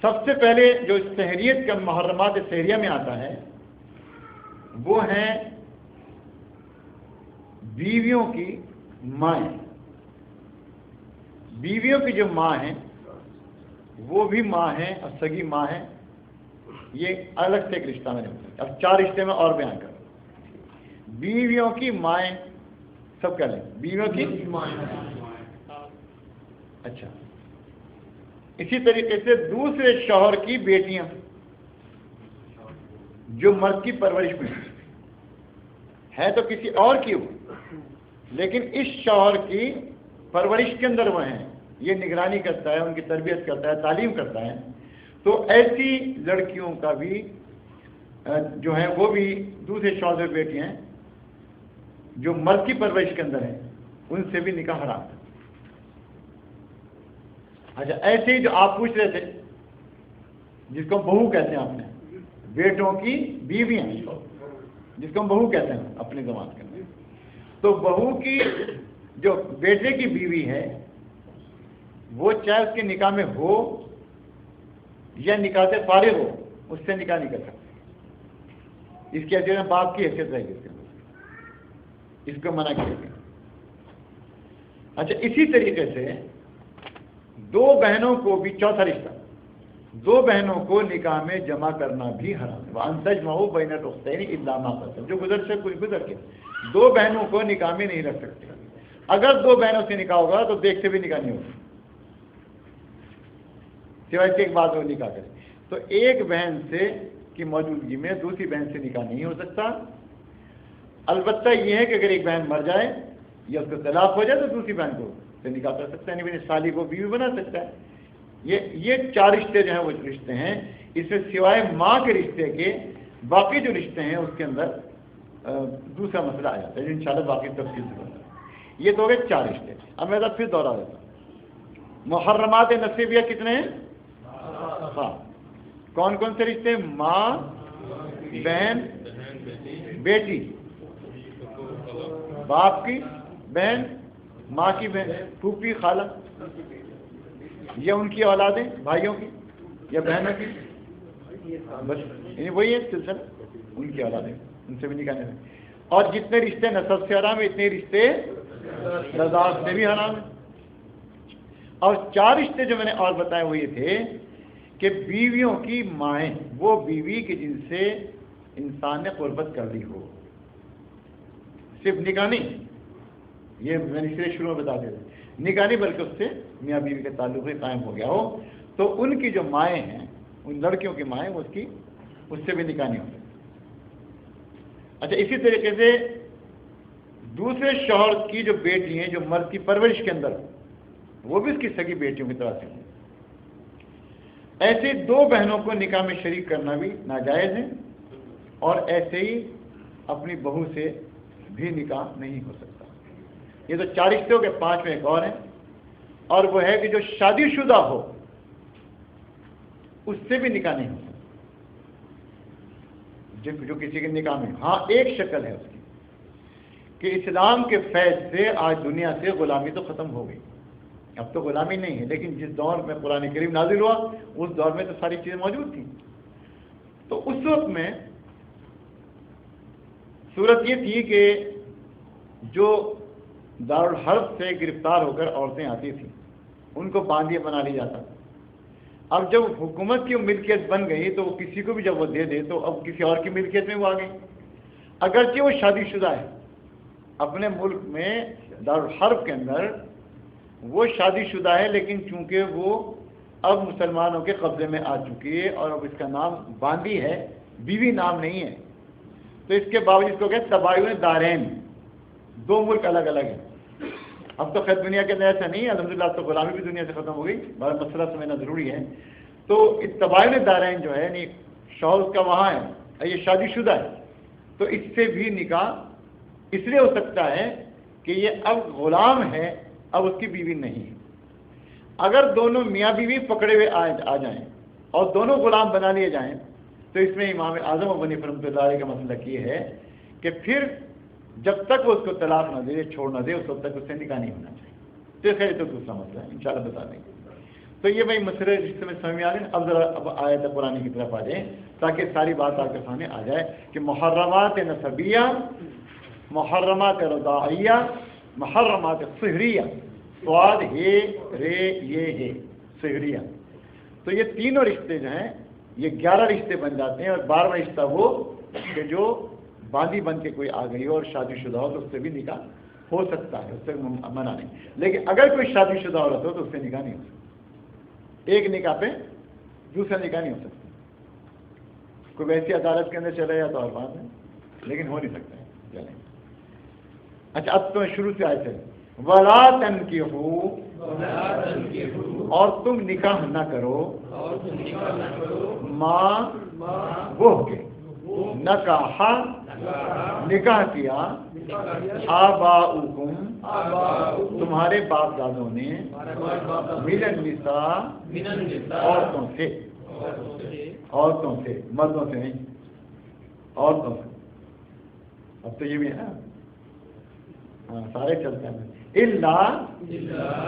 B: سب سے پہلے جو سحریت کا محرمات سحریہ میں آتا ہے وہ ہیں بیویوں کی مائیں. بیویوں کی جو ماں ہیں وہ بھی ماں ہیں اور سگی ماں ہیں. یہ الگ سے ایک رشتہ میں نہیں. اب 4 رشتے میں اور بیان کروں. بیویوں کی مائیں سب کہہ لیں، بیویوں کی مائیں. اچھا، اسی طریقے سے دوسرے شوہر کی بیٹیاں جو مرد کی پرورش میں ہے تو کسی اور کی ہو لیکن اس شوہر کی پرورش کے اندر وہ ہیں، یہ نگرانی کرتا ہے، ان کی تربیت کرتا ہے، تعلیم کرتا ہے. تو ایسی لڑکیوں کا بھی جو ہے وہ بھی دوسرے شوہر کی بیٹیاں ہیں جو مرد کی پرورش کے اندر ہیں، ان سے بھی نکاح حرام ہے. اچھا، ایسے ہی جو آپ پوچھ رہے تھے جس کو بہو کہتے ہیں، آپ نے بیٹوں کی بیویاں جس کو ہم بہو کہتے ہیں اپنی زبان کے اندر، تو بہو کی جو بیٹے کی بیوی ہے وہ چاہے اس کے نکاح میں ہو یا نکاح سے فارغ ہو، اس سے نکاح نہیں کر سکتے. اس کی حیثیت میں باپ کی حیثیت رہے گی اس کے اندر، اس کو منع کیا گیا. اچھا، اسی طریقے سے 2 بہنوں کو بھی چوتھا رشتہ، 2 بہنوں کو نکاح میں جمع کرنا بھی حرام ہے. وَأَن تَجْمَعُوا بَيْنَ الْأُخْتَيْنِ إِلَّا مَا قَدْ سَلَفَ. جو گزر سے کچھ گزر کے 2 بہنوں کو نکاح میں نہیں رکھ سکتے. اگر 2 بہنوں سے نکاح ہوگا تو دیکھتے بھی نکاح نہیں ہوگا، سوائے ایک بات وہ نکاح کرے. تو ایک بہن سے کی موجودگی میں دوسری بہن سے نکاح نہیں ہو سکتا. البتہ یہ ہے کہ اگر ایک بہن مر جائے یا اس کو طلاق ہو جائے تو دوسری بہن کو سے نکاح کر سکتا ہے، یعنی سالی کو بیوی بنا سکتا ہے. یہ 4 رشتے جو ہیں وہ رشتے ہیں. اس میں سوائے ماں کے رشتے کے باقی جو رشتے ہیں اس کے اندر دوسرا مسئلہ آ جاتا ہے جو انشاءاللہ باقی تفصیل سے بتا. یہ تو ہو گئے 4 رشتے. اب میں پھر دوہرا دیتا ہوں. محرمات نصیبیہ کتنے ہیں؟ ہاں. کون کون سے رشتے؟ ماں، بہن، بیٹی، باپ کی بہن، ماں کی بہن، پھوپھی، خالہ یا ان کی اولادیں بھائیوں کی یا بہنوں کی، بس یعنی وہی ہے سلسلہ، ان کی اولادیں، ان سے بھی نکاح نہیں. اور جتنے رشتے نسب سے حرام ہیں اتنے رشتے رضاعت سے بھی حرام ہیں. اور 4 رشتے جو میں نے اور بتائے وہ یہ تھے کہ بیویوں کی مائیں، وہ بیوی کی جن سے انسان نے قربت کر لی ہو، صرف نکاح نہیں، یہ میں نے اسے شروع میں بتا دیا تھا، نکاح نہیں بلکہ اس سے میاں بیوی کا تعلق ہی قائم ہو گیا ہو، تو ان کی جو مائیں ہیں، ان لڑکیوں کی مائیں، اس سے بھی نکاح نہیں ہوتا. اچھا، اسی طریقے سے دوسرے شوہر کی جو بیٹی ہیں جو مرد کی پرورش کے اندر، وہ بھی اس کی سگی بیٹیوں کی طرح سے ہیں. ایسے 2 بہنوں کو نکاح میں شریک کرنا بھی ناجائز ہے، اور ایسے ہی اپنی بہو سے بھی نکاح نہیں ہو سکتا. یہ تو 4 رشتے ہو گئے. 5 میں ایک اور ہے، اور وہ ہے کہ جو شادی شدہ ہو اس سے بھی نکاح نہیں ہو سکتا، جو کسی کے نکاح میں. ہاں، ایک شکل ہے اس کی کہ اسلام کے فیض سے آج دنیا سے غلامی تو ختم ہو گئی، اب تو غلامی نہیں ہے، لیکن جس دور میں قرآن کریم نازل ہوا اس دور میں تو ساری چیزیں موجود تھیں. تو اس وقت میں صورت یہ تھی کہ جو دارالحرب سے گرفتار ہو کر عورتیں آتی تھیں ان کو باندھیے بنا لیا جاتا. اب جب حکومت کی ملکیت بن گئی تو وہ کسی کو بھی جب وہ دے دے تو اب کسی اور کی ملکیت میں وہ آ گئی، اگرچہ وہ شادی شدہ ہے، اپنے ملک میں دارالحرب کے اندر وہ شادی شدہ ہے، لیکن چونکہ وہ اب مسلمانوں کے قبضے میں آ چکی ہے اور اب اس کا نام باندی ہے، بیوی نام نہیں ہے، تو اس کے باوجود اس کو کہتے تباین دارین، دو ملک الگ الگ ہیں۔ اب تو خیر دنیا کے اندر ایسا نہیں ہے، الحمدللہ اب تو غلامی بھی دنیا سے ختم ہو گئی، بڑا مسئلہ سمجھنا ضروری ہے۔ تو تباین دارین جو ہے یعنی شوہر اس کا وہاں ہے، یہ شادی شدہ ہے، تو اس سے بھی نکاح اس لیے ہو سکتا ہے کہ یہ اب غلام ہے، اب اس کی بیوی نہیں ہے۔ اگر دونوں میاں بیوی پکڑے ہوئے آ جائیں اور دونوں غلام بنا لیے جائیں تو اس میں امام اعظم ابو حنیفہ رحمۃ اللہ علیہ کا مسلک یہ ہے کہ پھر جب تک وہ اس کو طلاق نہ دے، چھوڑ نہ دے، اس وقت تک اس سے نکاح نہیں ہونا چاہیے۔ تو خیر تو دوسرا مسئلہ ہے، انشاءاللہ بتا دیں گے۔ تو یہ بھائی مسئلے رشتے میں سمجھ آ رہے ہیں۔ اب ذرا اب آیت قرآن کی طرف آ جائیں تاکہ ساری بات آپ کے سامنے آ جائے کہ محرمات نسبیہ، محرمات رضاعیہ، محرمات صہریہ، سواد ہے رے یہ ہے صہریہ، تو یہ تینوں رشتے جو ہیں یہ 11 رشتے بن جاتے ہیں، اور 12واں رشتہ وہ کہ جو باندی بن کے کوئی آ گئی ہو اور شادی شدہ ہو تو اس سے بھی نکاح ہو سکتا ہے، اس سے منع نہیں۔ لیکن اگر کوئی شادی شدہ عورت ہو تو اس سے نکاح نہیں ہو سکتا، ایک نکاح پہ دوسرا نکاح نہیں ہو سکتا۔ کوئی ویسی عدالت کے اندر چلا جائے تو اور بات ہے، لیکن ہو نہیں سکتا ہے۔ چلیں اچھا، اب تو شروع سے آئے تھے وَلَا تَنْكِحُوا، اور تم نکاح نہ کرو ماں وہ کے نکاح نکاح کیا آباؤکم تمہارے باپ دادوں نے من النساء عورتوں سے مردوں سے نہیں، عورتوں سے۔ اب تو یہ بھی ہے نا، ہاں سارے چلتے ہیں اللہ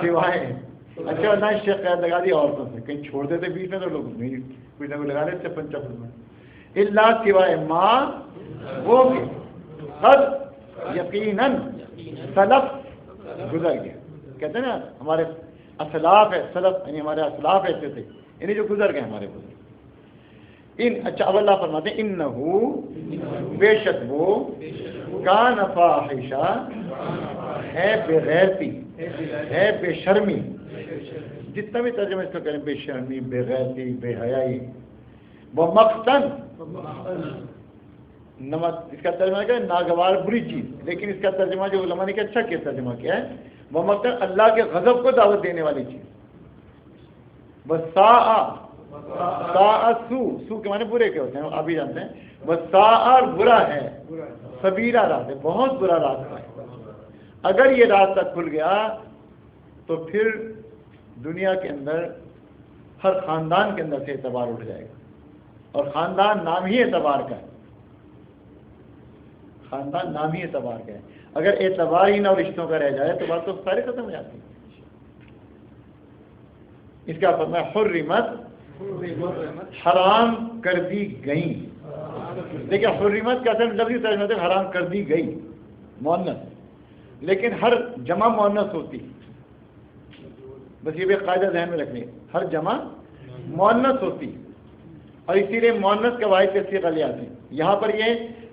B: سوائے، اچھا اللہ شیخ قید لگا دی عورتوں سے، کہیں چھوڑ دیتے بیچ میں تو لوگ کچھ نہ کچھ لگا لیتے پنچا میں، اللہ سوائے ماں وہ قد یقیناً سلف گزر گیا۔ کہتے ہیں نا ہمارے اسلاف ہے، سلف یعنی ہمارے اسلاف ایسے تھے، یعنی جو گزر گئے ہمارے بزرگ۔ اچھا اب اللہ فرماتے ہیں انہو بے شک وہ کان فاحشہ ہے بے غیرتی، ہے بے شرمی، جتنا بھی ترجمہ اس کو کریں، بے شرمی، بے غیرتی، بے حیائی، وہ مقتن نمک، اس کا ترجمہ کیا ہے ناگوار بری چیز، لیکن اس کا ترجمہ جو علماء نے اچھا کیا ترجمہ کیا ہے وہ مقتن اللہ کے غضب کو دعوت دینے والی چیز۔ وَسَاءَ سو کے معنی برے کے ہوتے ہیں، آپ بھی جانتے ہیں۔ وَسَاءَ برا ہے، سبیرا راستہ ہے، بہت برا راستہ ہے۔ اگر یہ راستہ کھل گیا تو پھر دنیا کے اندر ہر خاندان کے اندر سے اعتبار اٹھ جائے گا، اور خاندان نام ہی اعتبار کا ہے، خاندان نام ہی اعتبار کا ہے۔ اگر اعتبار ہی نہ رشتوں کا رہ جائے تو بات تو سارے ختم ہو جاتی ہے۔ اس کا فرمایا حرمت، حرام کر دی گئی۔ دیکھیں حرمت کا اصل لفظی ترجمہ ہے حرام کر دی گئی، مؤنث، لیکن ہر جمع مؤنث ہوتی، بس یہ بھی قاعدہ ذہن میں رکھنی، ہر جمع مؤنث ہوتی، اور اسی لیے مؤنث کے واحد کے صیغہ لے آتے ہیں۔ یہاں پر یہ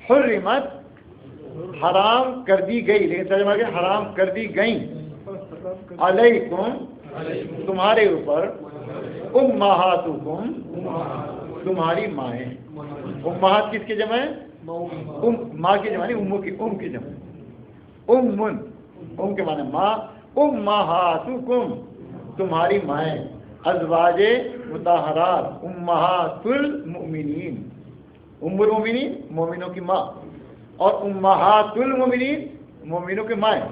B: حرمت حرام کر دی گئی، لیکن ترجمہ کیا حرام کر دی گئی، علیکم تمہارے اوپر، امہاتکم تمہاری مائیں، امہات کس کی جمع ہے؟ ماں کی جمع نہیں، اموں کی، ام کی جمع، امن، ام کے معنی ماں، امہاتکم تمہاری مائیں، ازواج مطہرات، امہات المؤمنین، ام المؤمنین مومنوں کی ماں، اور امہات المؤمنین مومنوں کے مائیں،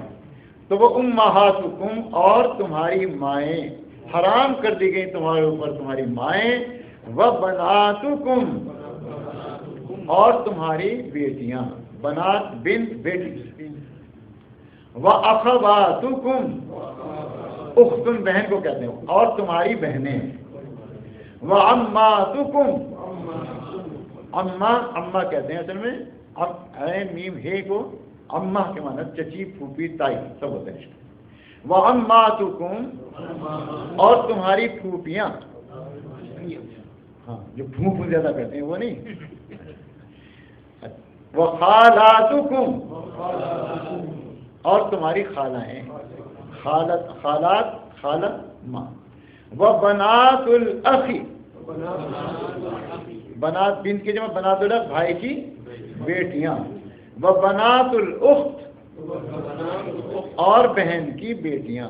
B: تو وہ امہاتکم اور تمہاری مائیں، حرام کر دی گئی تمہارے اوپر تمہاری مائیں، وبناتکم اور تمہاری بیٹیاں، بنات بنت بیٹی، وَأَخَوَاتُكُمْ اختن بہن کو کہتے ہیں، اور تمہاری بہنیں، وَعَمَّاتُكُمْ اماں کہتے ہیں اصل میں، عین میم ہے کو اماں کے معنی چچی پھوپھی تائی سب ہوتے ہیں۔ وَعَمَّاتُكُمْ اور تمہاری پھوپھیاں، ہاں جو پھوپھ زیادہ کہتے ہیں وہ نہیں، وَخَالَاتُكُمْ اور تمہاری خالائیں، خالہ ماں، وبنات الاخی، بنات بنت کی جمع بنات الاخ بھائی کی بیٹیاں، وبنات الاخت اور بہن کی بیٹیاں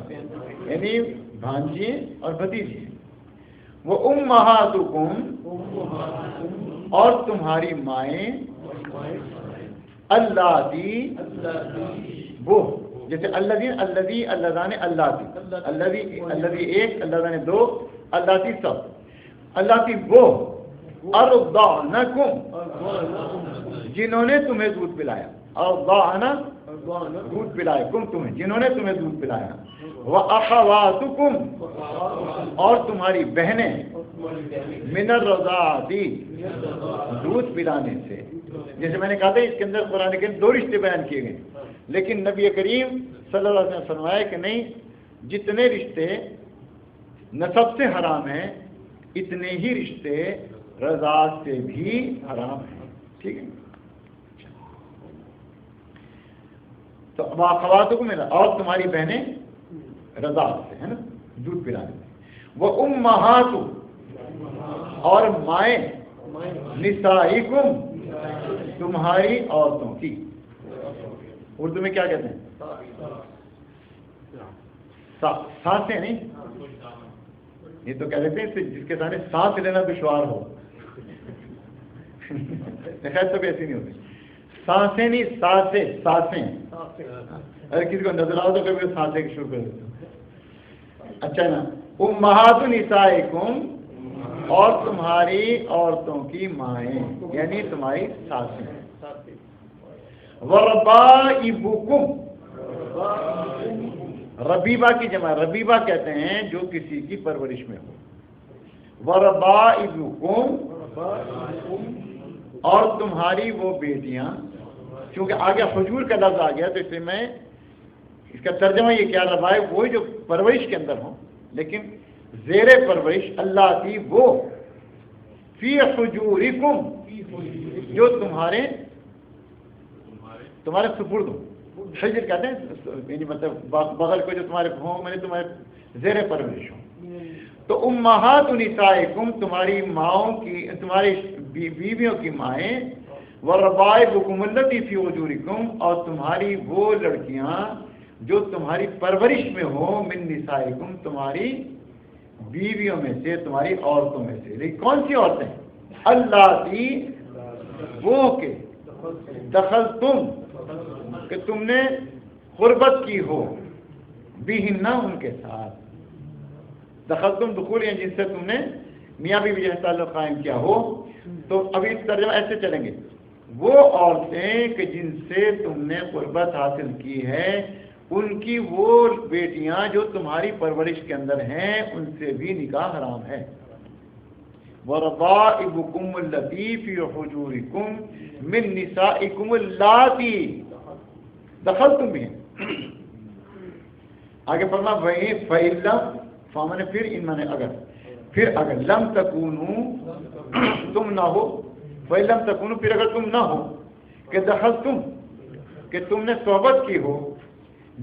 B: یعنی بھانجی اور بھتیجی، وہ امہاتکم اور تمہاری مائیں، اللاتی وہ، جیسے الذی اللذان الذی ایک، اللذان دو، اللاتی سب، اللاتی وہ، ارضعنکم جنہوں نے تمہیں دودھ پلایا، ارضعنا دودھ پلایا، کم تمہیں جنہوں نے تمہیں دودھ پلایا، وَأَخَوَاتُكُمْ اور تمہاری بہنیں، من الرضاعتی دودھ پلانے سے، جیسے میں نے کہا تھا اس کے اندر قرآن کے دو رشتے بیان کیے گئے، لیکن نبی کریم صلی اللہ علیہ وسلم نے فرمایا کہ نہیں، جتنے رشتے نسب سے حرام ہیں اتنے ہی رشتے رضاعت سے بھی حرام ہیں، ٹھیک ہے؟ تو وَأَخَوَاتُكُمْ اور تمہاری بہنیں رضاعت سے ہے نا، دودھ پلانے سے، وہ امہات اور مائیں، نسائکم تمہاری عورتوں کی، اردو میں کیا کہتے ہیں؟ سانسیں نہیں، یہ تو کہہ دیتے ہیں جس کے سامنے سانس لینا دشوار ہو، خیر تو ایسی نہیں ہوتی، سانسیں نہیں، سانسیں، اگر کسی کو نظر آؤ تو کبھی سانسیں کی شروع کر دیتے ہیں۔ اچھا نا، امہات نسائکم اور تمہاری عورتوں کی مائیں یعنی تمہاری ساسیں، وربائبکم ربیبہ کی جمع، ربیبہ کہتے ہیں جو کسی کی پرورش میں ہو، وربائبکم اور تمہاری وہ بیٹیاں، کیونکہ آگے حجور کا لفظ آ گیا تو اس لیے میں اس کا ترجمہ یہ کیا رہا ہے، وہی جو پرورش کے اندر ہوں لیکن زیر پرورش، اللہ کی وہ، فی حجورکم جو تمہارے سپرد ہوں، حجر کہتے ہیں یعنی مطلب بغل کو جو تمہارے ہوں، میں نے تمہارے زیر پرورش ہوں، تو امہات نسائکم تمہاری ماؤں کی، تمہاری بیویوں کی مائیں، وربائبکم اللتی فی حجورکم اور تمہاری وہ لڑکیاں جو تمہاری پرورش میں ہو، من نسائکم تمہاری بیویوں میں سے، تمہاری عورتوں میں سے، لیکن کون سی عورتیں؟ اللاتی وہ کہ دخلتم کہ تم نے قربت کی ہو، بہن ان کے ساتھ، دخلتم دخول یعنی جن سے تم نے میاں بیوی جیسا تعلق قائم کیا ہو، تو ابھی اس ترجمہ ایسے چلیں گے، وہ عورتیں کہ جن سے تم نے قربت حاصل کی ہے، ان کی وہ بیٹیاں جو تمہاری پرورش کے اندر ہیں، ان سے بھی نکاح حرام ہے، وَرَبَائِبُكُمُ اللَّتِي فِي حُجُورِكُمْ مِن نِسَائِكُمُ اللَّاتِي دخلتم بِهِنَّ، آگے فرما وہی فَإِلَّمْ فامن پھر ان میں نے اگر لم تکونو تم نہ ہو، فَإِلَّمْ تکونو پھر اگر تم نہ ہو، کہ دخلتم کہ تم نے صحبت کی ہو،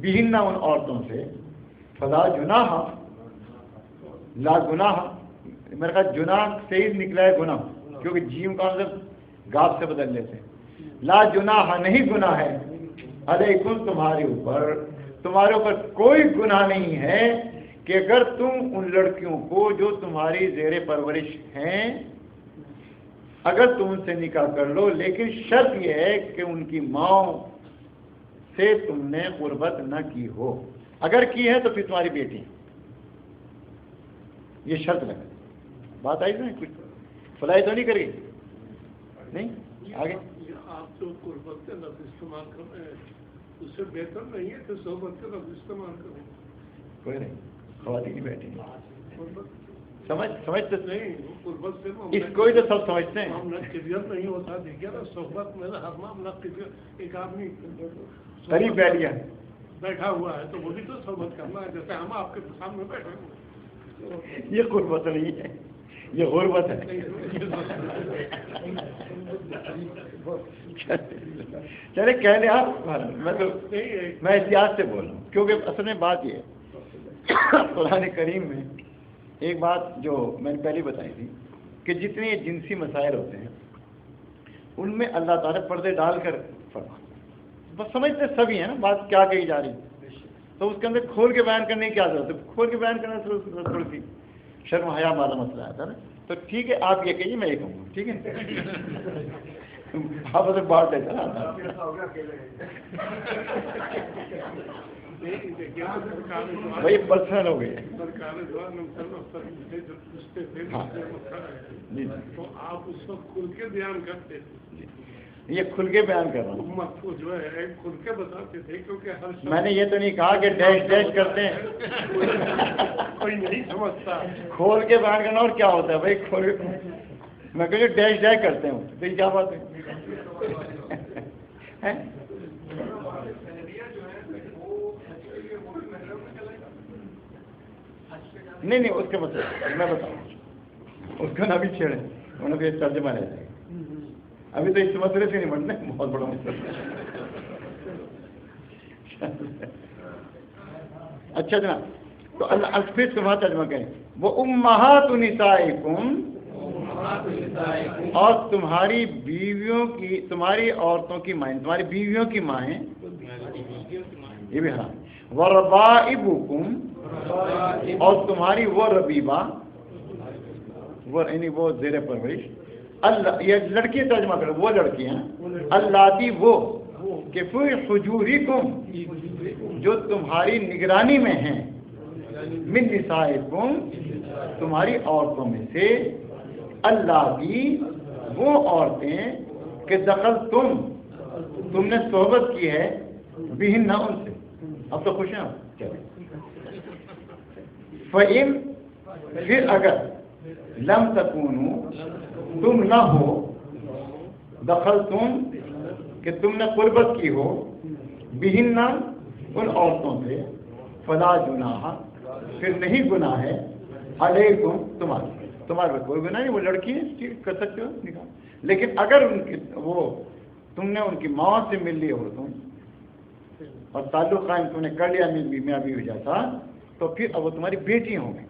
B: بہن ان عورتوں سے، فلا جناح لا گناہ، میرے خیال جناح سے ہی نکلا ہے گناہ، کیونکہ جیم کا مطلب گاف سے بدل لیتے ہیں، لا جناح نہیں گناہ ہے، علیکم تمہارے اوپر کوئی گناہ نہیں ہے کہ اگر تم ان لڑکیوں کو جو تمہاری زیر پرورش ہیں اگر تم ان سے نکاح کر لو، لیکن شرط یہ ہے کہ ان کی ماؤں سے تم نے قربت نہ کی ہو، اگر کی ہے تو پھر تمہاری بیٹی، یہ شرط لگا، بات آئی نا، کچھ فلائی تو نہیں کرے نہیں آگے،
D: آپ تو قربت کا لفظ استعمال کر رہے ہیں، اس سے بہتر نہیں ہے کہ صحبت کا لفظ استعمال کریں،
B: کوئی نہیں، خواتین بیٹھی سمجھتے
D: نہیں، قربت سے
B: اس کو تو سب سمجھتے ہیں،
D: معاملہ کلیئر نہیں ہوتا، دیکھیے نا صحبت میں ہر معاملہ کلیئر، ایک آدمی
B: قریب بیٹھ گیا
D: بیٹھا ہوا ہے تو وہ بھی تو صحبت کرنا ہے، جیسے ہم آپ کے سامنے بیٹھے ہوئے،
B: یہ قربت نہیں ہے، یہ غربت ہے۔ چلے کہہ دیں آپ، میں احتیاط سے بول رہا ہوں کیونکہ اصل میں بات یہ ہے قرآن کریم میں ایک بات جو میں نے پہلے بتائی تھی کہ جتنے جنسی مسائل ہوتے ہیں ان میں اللہ تعالیٰ پردے ڈال کر فرما، بس سمجھتے سبھی ہیں نا بات کیا کہی جا رہی ہے، تو اس کے اندر کھول کے بیان کرنے کی کیا ضرورت ہے؟ کھول کے بیان کرنا تھوڑی سی شرم حیا والا مسئلہ آتا نا، تو ٹھیک ہے آپ یہ کہیے میں یہ کہوں گا، ٹھیک ہے آپ ادھر بات لے کر بھائی پرسنل ہو گئی جی،
D: تو آپ اس وقت کھل کے بیان کرتے
B: یہ کھل کے بیان کر رہا ہوں،
D: کو جو ہے کھل کے بتاتے تھے کیونکہ ہر
B: میں نے یہ تو نہیں کہا کہ ڈیش ڈیش کرتے ہیں
D: کوئی نہیں سمجھتا
B: کھول کے بیان کرنا اور کیا ہوتا ہے بھائی کھول کے، میں کہوں ڈیش ڈیش کرتے ہوں تو یہ کیا بات ہے؟ نہیں اس کے مطلب میں بتاؤں اس کو نہ بھی چھیڑے انہوں نے ترجمہ رہ جائے گا، ابھی تو اس مسئلے سے نہیں بننا، بہت بڑا مسئلہ۔ اچھا جناب، تو اللہ پھر تمہارا ترجمہ کریں، وہ امہات نسائکم، اور تمہاری بیویوں کی، تمہاری عورتوں کی مائیں، تمہاری بیویوں کی مائیں، یہ بھی ہاں، وربائبکم، اور تمہاری وہ ربیبہ، وہ یعنی وہ زیر پرورش، اللہ یہ لڑکی ترجمہ کرو، وہ لڑکیاں، اللہ وہ کہ فی حجورکم، جو تمہاری نگرانی میں ہیں، من نسائکم، تمہاری عورتوں میں سے، اللہ کی وہ عورتیں کہ دخل تم نے صحبت کی ہے بہن، نہ ان سے، اب تو خوش ہیں چلیں، فَإِن، پھر اگر لم تکونوا، تم نہ ہو، دخل تم کہ تم نے قربت کی ہو، بہن، ان عورتوں سے، فلا جناح، پھر نہیں گناہ ہے، علیکم، تمہارے پر کوئی گناہ نہیں، وہ لڑکی ہے ٹھیک کر سکتے ہو نکاح، لیکن اگر ان کی وہ تم نے ان کی ماں سے مل لی ہو تم اور تعلق قائم تم نے کر لیا میاں بیوی جیسا، تو پھر اب وہ تمہاری بیٹی ہوں گی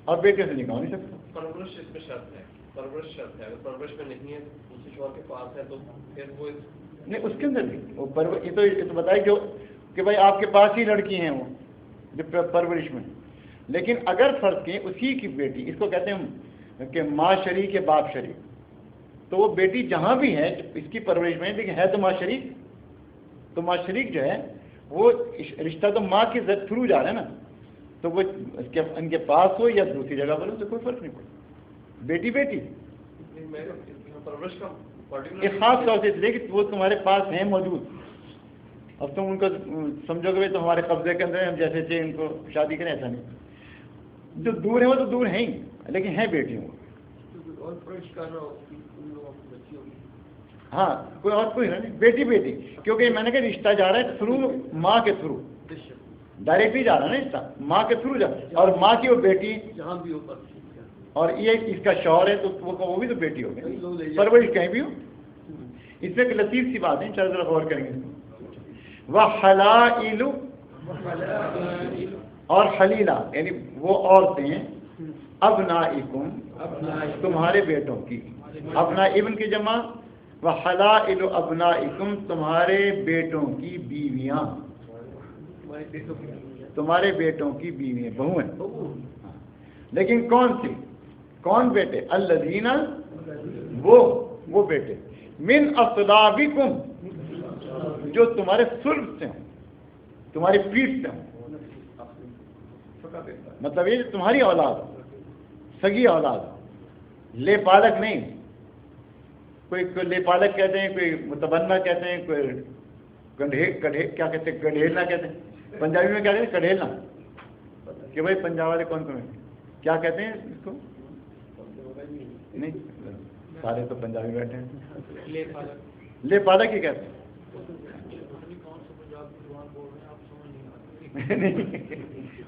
B: اور بیٹے سے نکاح نہیں سکتا۔
C: پرورش اس میں شرط ہے، پرورش شرط ہے، اگر پرورش میں نہیں ہے دوسرے شوہر کے پاس ہے تو پھر وہ
B: نہیں، اس کے اندر بھی وہ یہ تو بتائی کہ بھائی آپ کے پاس ہی لڑکی ہیں وہ جو پرورش میں، لیکن اگر فرض کی اسی کی بیٹی، اس کو کہتے ہیں کہ ماں شریک ہے باپ شریک، تو وہ بیٹی جہاں بھی ہے اس کی پرورش میں، لیکن ہے تو ماں شریک، تو ماں شریک جو ہے وہ رشتہ تو ماں کے تھرو جا رہا ہے نا، تو وہ ان کے پاس ہو یا دوسری جگہ پر ہو تو کوئی فرق نہیں پڑتا، بیٹی بیٹی
C: پرورش کا
B: ایک خاص طور سے اس لیے کہ وہ تمہارے پاس ہیں موجود، اب تم ان کو سمجھو گے تو ہمارے قبضے کے اندر ہیں، ہم جیسے چاہے ان کو شادی کریں، ایسا نہیں، جو دور ہیں وہ تو دور ہیں ہی، لیکن ہیں بیٹی ہوں، ہاں کوئی اور کوئی نہیں، بیٹی بیٹی، کیونکہ میں نے کہا رشتہ جا رہا ہے تھرو ماں کے تھرو، ڈائریکٹ نہیں جا رہا نا رشتہ، ماں کے تھرو جا، اور ماں کی وہ بیٹی
C: جہاں بھی ہو
B: اور یہ اس کا شوہر ہے تو وہ بھی تو بیٹی ہو گئی، پرورش کہیں بھی ہو، اس میں ایک لطیف سی بات ہے، ان شاء اللہ غور کریں گے۔ وَحَلَائِلُ، اور حلیلہ یعنی وہ عورتیں، ابنائکم، تمہارے بیٹوں کی، ابنا ابن کی جمع، وحلائل ابنائکم، تمہارے بیٹوں کی بیویاں، تمہارے بیٹوں کی بیویاں بہو ہیں، لیکن کون سی، کون بیٹے، الذین، وہ بیٹے، من اصلابکم، جو تمہارے صلب سے ہوں، تمہاری پیٹھ سے ہوں، مطلب یہ تمہاری اولاد، سگی اولاد، لے پالک نہیں، کوئی لے پالک کہتے ہیں، کوئی متبنہ کہتے ہیں، کوئی کیا کہتے ہیں، گڈھیلنا کہتے ہیں، پنجابی میں کیا کہتے ہیں، کڈھیلنا، کہ بھائی پنجاب والے کون کون ہیں کیا کہتے ہیں اس کو، نہیں سارے تو پنجابی بیٹھے ہیں، لے پالک ہی کہتے ہیں،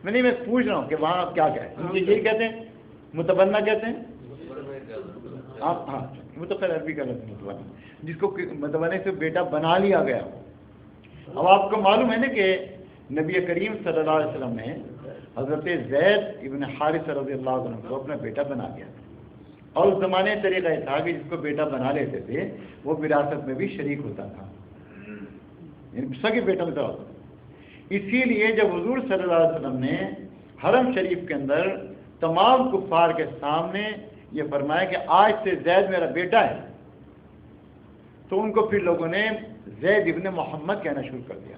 B: نہیں میں پوچھ رہا ہوں کہ وہاں آپ کیا کہتے ہیں، یہی کہتے ہیں، متبنہ کہتے ہیں، آپ ہاں وہ تو خیر عربی کا لفظ متبنی، جس کو متبنی سے بیٹا بنا لیا گیا. اب آپ کو معلوم ہے نا کہ نبی کریم صلی اللہ علیہ وسلم نے حضرت زید ابن حارثہ رضی اللہ عنہ کو اپنا بیٹا بنا دیا، اور اس زمانے طریقہ یہ تھا کہ جس کو بیٹا بنا لیتے تھے وہ وراثت میں بھی شریک ہوتا تھا، یعنی سگے بیٹا ہوتا تھا. اسی لیے جب حضور صلی اللہ علیہ وسلم نے حرم شریف کے اندر تمام کفار کے سامنے یہ فرمایا کہ آج سے زید میرا بیٹا ہے، تو ان کو پھر لوگوں نے زید ابن محمد کہنا شروع کر دیا.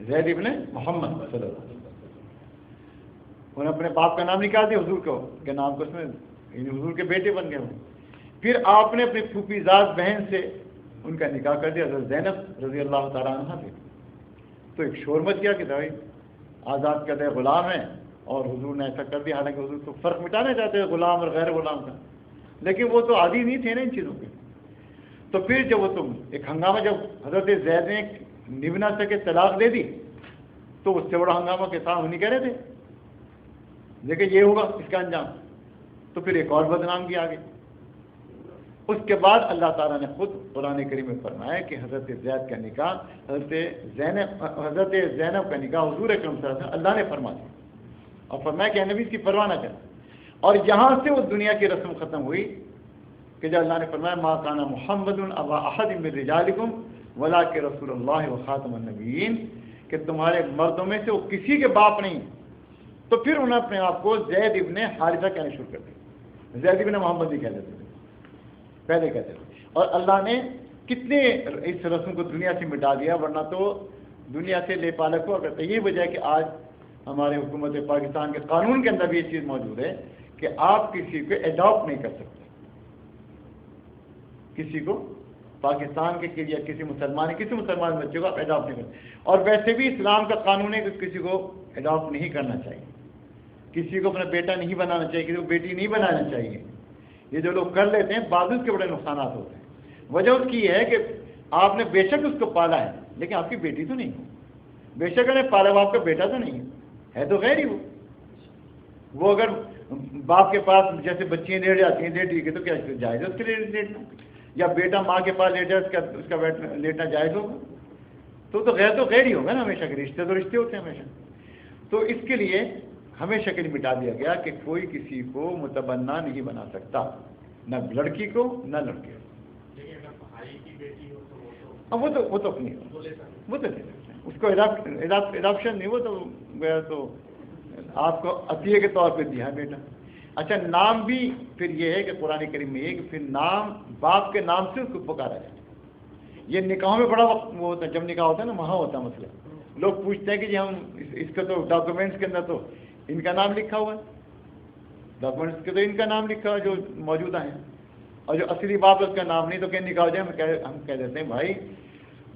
B: زید ابن محمد صلی اللہ علیہ وسلم انہوں نے اپنے باپ کا نام نکال دیا حضور کو کے نام کو، اس میں حضور کے بیٹے بن گئے وہ. پھر آپ نے اپنی پھوپھی زاد بہن سے ان کا نکاح کر دیا حضرت زینب رضی اللہ تعالیٰ عنہ سے. تو ایک شور مچ گیا کہ بھائی آزاد کردہ غلام ہے، اور حضور نے ایسا کر دیا، حالانکہ حضور تو فرق مٹانا چاہتے ہیں غلام اور غیر غلام کا، لیکن وہ تو عادی نہیں تھے نا ان چیزوں کے. تو پھر جب وہ تم ایک ہنگامہ جب حضرت زید نے نبھ نہ سکے طلاق دے دی، تو اس سے بڑا ہنگامہ کے ساتھ نہیں کہہ رہے تھے لیکن یہ ہوگا اس کا انجام. تو پھر ایک اور بدنامگی آ گئی. اس کے بعد اللہ تعالیٰ نے خود قرآن کریم میں فرمایا کہ حضرت زید کا نکاح حضرت زینب کا نکاح حضور اکرم صلی اللہ علیہ وسلم اللہ نے فرما دیا، اور فرمایا کہ نبی اس کی پرواہ نہ کریں. اور یہاں سے وہ دنیا کی رسم ختم ہوئی کہ جب اللہ نے فرمایا ما کان محمد ابا احد من رجالکم ولکن رسول اللہ وخاتم النبیین، کہ تمہارے مردوں میں سے وہ کسی کے باپ نہیں. تو پھر انہوں نے اپنے آپ کو زید ابن حارثہ کہنے شروع کر دیا، زید ابن محمد ہی کہہ دیتے تھے پہلے کہتے تھے. اور اللہ نے کتنے اس رسم کو دنیا سے مٹا دیا، ورنہ تو دنیا سے لے پالک ہوا کرتے. یہی وجہ ہے کہ آج ہمارے حکومت پاکستان کے قانون کے اندر بھی یہ چیز موجود ہے کہ آپ کسی کو ایڈاپٹ نہیں کر سکتے، کسی کو پاکستان کے یا کسی مسلمان بچے کو آپ ایڈاپٹ نہیں کرتے. اور ویسے بھی اسلام کا قانون ہے کہ کسی کو ایڈاپٹ نہیں کرنا چاہیے، کسی کو اپنا بیٹا نہیں بنانا چاہیے، کسی کو بیٹی نہیں بنانا چاہیے. یہ جو لوگ کر لیتے ہیں بعض اس کے بڑے نقصانات ہوتے ہیں. وجہ اس کی یہ ہے کہ آپ نے بے شک اس کو پالا ہے لیکن آپ کی بیٹی تو نہیں ہے. بے شک نے پالا وہ آپ کا بیٹا تو نہیں ہے تو غیر ہی وہ اگر باپ کے پاس جیسے بچیاں لیٹ جاتی ہیں لیٹ گئی تو کیا جائز ہے اس کے لیے لیٹنا، یا بیٹا ماں کے پاس لیٹ جائے اس کا لیٹنا جائز ہوگا؟ تو غیر ہی ہوگا نا. ہمیشہ کے رشتے تو رشتے ہوتے ہیں ہمیشہ. تو اس کے لیے ہمیشہ کے لیے مٹا دیا گیا کہ کوئی کسی کو متبنہ نہیں بنا سکتا، نہ لڑکی کو نہ لڑکے کو. وہ تو اپنی وہ تو اس کو ایڈاپشن نہیں، وہ تو آپ کو عطیے کے طور پہ دیا ہے بیٹا. اچھا نام بھی پھر یہ ہے کہ قرآن کریم میں یہ کہ پھر نام باپ کے نام سے اس کو پکارا جائے. یہ نکاحوں میں بڑا وقت وہ ہوتا ہے، جب نکاح ہوتا ہے نا وہاں ہوتا ہے مسئلہ. لوگ پوچھتے ہیں کہ جی ہم اس کا تو ڈاکومنٹس کے اندر تو ان کا نام لکھا ہوا ہے، ڈاکومنٹس کے تو ان کا نام لکھا ہوا جو موجودہ ہیں، اور جو اصلی باپ ہے اس کا نام نہیں. تو کہیں نکاح ہو جائے ہم کہہ دیتے ہیں بھائی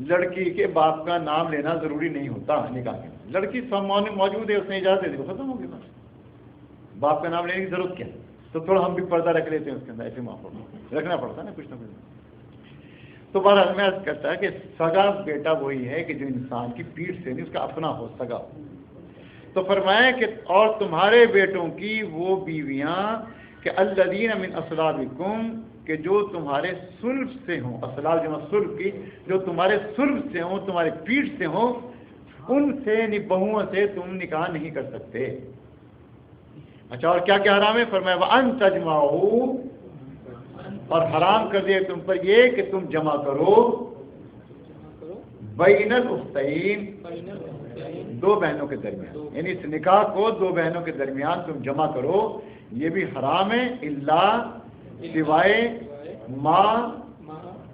B: لڑکی کے باپ کا نام لینا ضروری نہیں ہوتا نکاح کے. لڑکی سامنے موجود ہے، اس نے اجازت دے دی، ختم ہو گئی بات. باپ کا نام لینے کی ضرورت کیا؟ تو تھوڑا ہم بھی پردہ رکھ لیتے ہیں اس کے اندر، ایسے ماحول میں رکھنا پڑتا ہے نا کچھ نہ کچھ. تو بہرحال میں عرض کرتا ہے کہ سگا بیٹا وہی ہے کہ جو انسان کی پیٹھ سے نہیں اس کا اپنا ہو سگا. تو فرمایا کہ اور تمہارے بیٹوں کی وہ بیویاں کہ الذین من اصلابکم، کہ جو تمہارے صلب سے ہوں، اصلاب جمع صلب کی، جو تمہارے صلب سے ہوں، تمہارے پیٹھ سے ہوں، ان سے بہوؤں سے تم نکاح نہیں کر سکتے. اچھا اور کیا کیا حرام ہے؟ فرمایا وَأَن تَجْمَعُوا، اور حرام کر دیا تم پر یہ کہ تم جمع کرو بین الاختین، دو بہنوں کے درمیان، یعنی اس نکاح کو دو بہنوں کے درمیان تم جمع کرو. یہ بھی حرام ہے اللہ سوائے ماں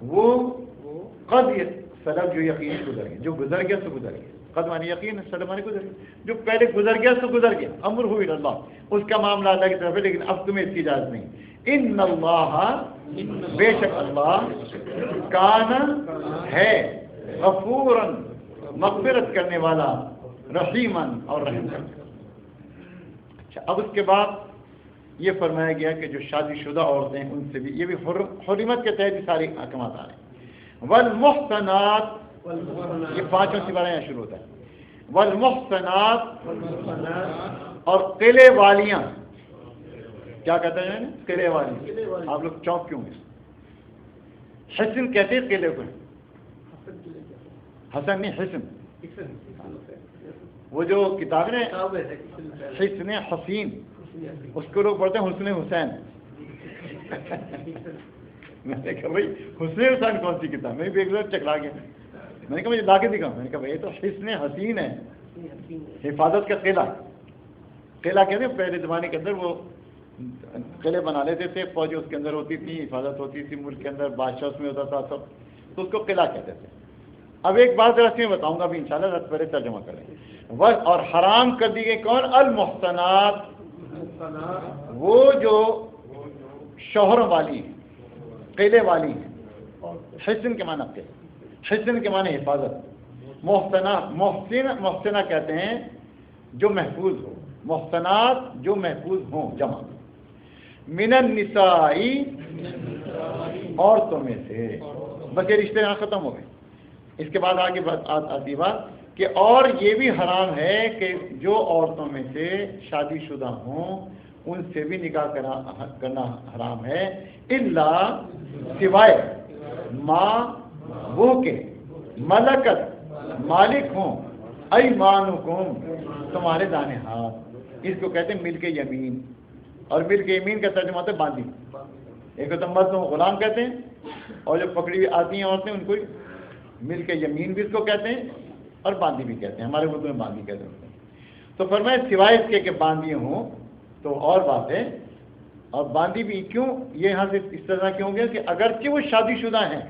B: وہ قد سلف جو یقین گزر گیا، جو گزر گیا تو گزر گیا. قد مانی یقین، سلف مانی گزر گیا، جو پہلے گزر گیا تو گزر گیا. امر ہوئی اللہ، اس کا معاملہ اللہ کی طرف ہے، لیکن اب تمہیں اس کی اجازت نہیں. ان اللہ، بے شک اللہ، کان ہے غفوراً، مغفرت کرنے والا، رحیماً اور رحم کرنے والا. اچھا اب اس کے بعد یہ فرمایا گیا کہ جو شادی شدہ عورتیں ہیں ان سے بھی یہ بھی حرمت کے تحت ساری احکامات آ رہے ہیں. والمحصنات، یہ پانچوں سپارہ یہاں شروع ہوتا ہے. والمحصنات، اور قلعے والیاں، کیا کہتے ہیں قلعے والی؟ آپ لوگ چونک کیوں ہیں؟ حسن کہتے ہیں قلعے کو، حسن نہیں حسن، وہ جو کتاب ہے حسن حسین، اس کو لوگ پڑھتے ہیں حسن حسین۔ میں نے کہا بھائی حسن حسین کون سی کتاب؟ میں بھی ایک بار چکرا گیا، میں نے کہا مجھے لا کے دکھاؤ، میں نے کہا بھائی یہ تو حسن حسین ہے، حفاظت کا قلعہ۔ قلعہ کہتے ہیں پہلے زمانے کے اندر وہ قلعے بنا لیتے تھے، فوجیں اس کے اندر ہوتی تھی، حفاظت ہوتی تھی ملک کے اندر، بادشاہ اس میں ہوتا تھا سب، تو اس کو قلعہ کہتے تھے۔ اب ایک بات ذرا میں بتاؤں گا بھی انشاءاللہ، ذرا پہلے ترجمہ کریں۔ اور حرام کر دی گئی کون؟ المحصنات، وہ جو شوہروں والی ہیں، قلعے والی ہیں۔ حسن کے معنی قلعہ، حسن کے معنی حفاظت۔ محسنات، محسنہ کہتے ہیں جو محفوظ ہو، محسنات جو محفوظ ہوں، جمع۔ من النساء، عورتوں میں سے، بس یہ رشتے یہاں ختم ہو گئے۔ اس کے بعد آگے آتی بات کہ اور یہ بھی حرام ہے کہ جو عورتوں میں سے شادی شدہ ہوں ان سے بھی نکاح کرنا حرام ہے، الا سوائے ماں وہ کے ملکت مالک ہوں ایمانکم، تمہارے دانے ہاتھ۔ اس کو کہتے ہیں ملک یمین، اور ملک یمین کا ترجمہ ہوتا ہے باندھی۔ ایک تو مردوں کو غلام کہتے ہیں، اور جو پکڑی ہوئی آتی ہیں عورتیں ان کو ملک یمین بھی اس کو کہتے ہیں، اور باندھی بھی کہتے ہیں، ہمارے اردو میں باندھی کہتے ہیں۔ تو فرمایا سوائے اس کے کہ باندھی ہوں تو اور بات ہے، اور باندھی بھی کیوں یہ یہاں سے اس طرح کیوں گیا کہ اگرچہ وہ شادی شدہ ہیں،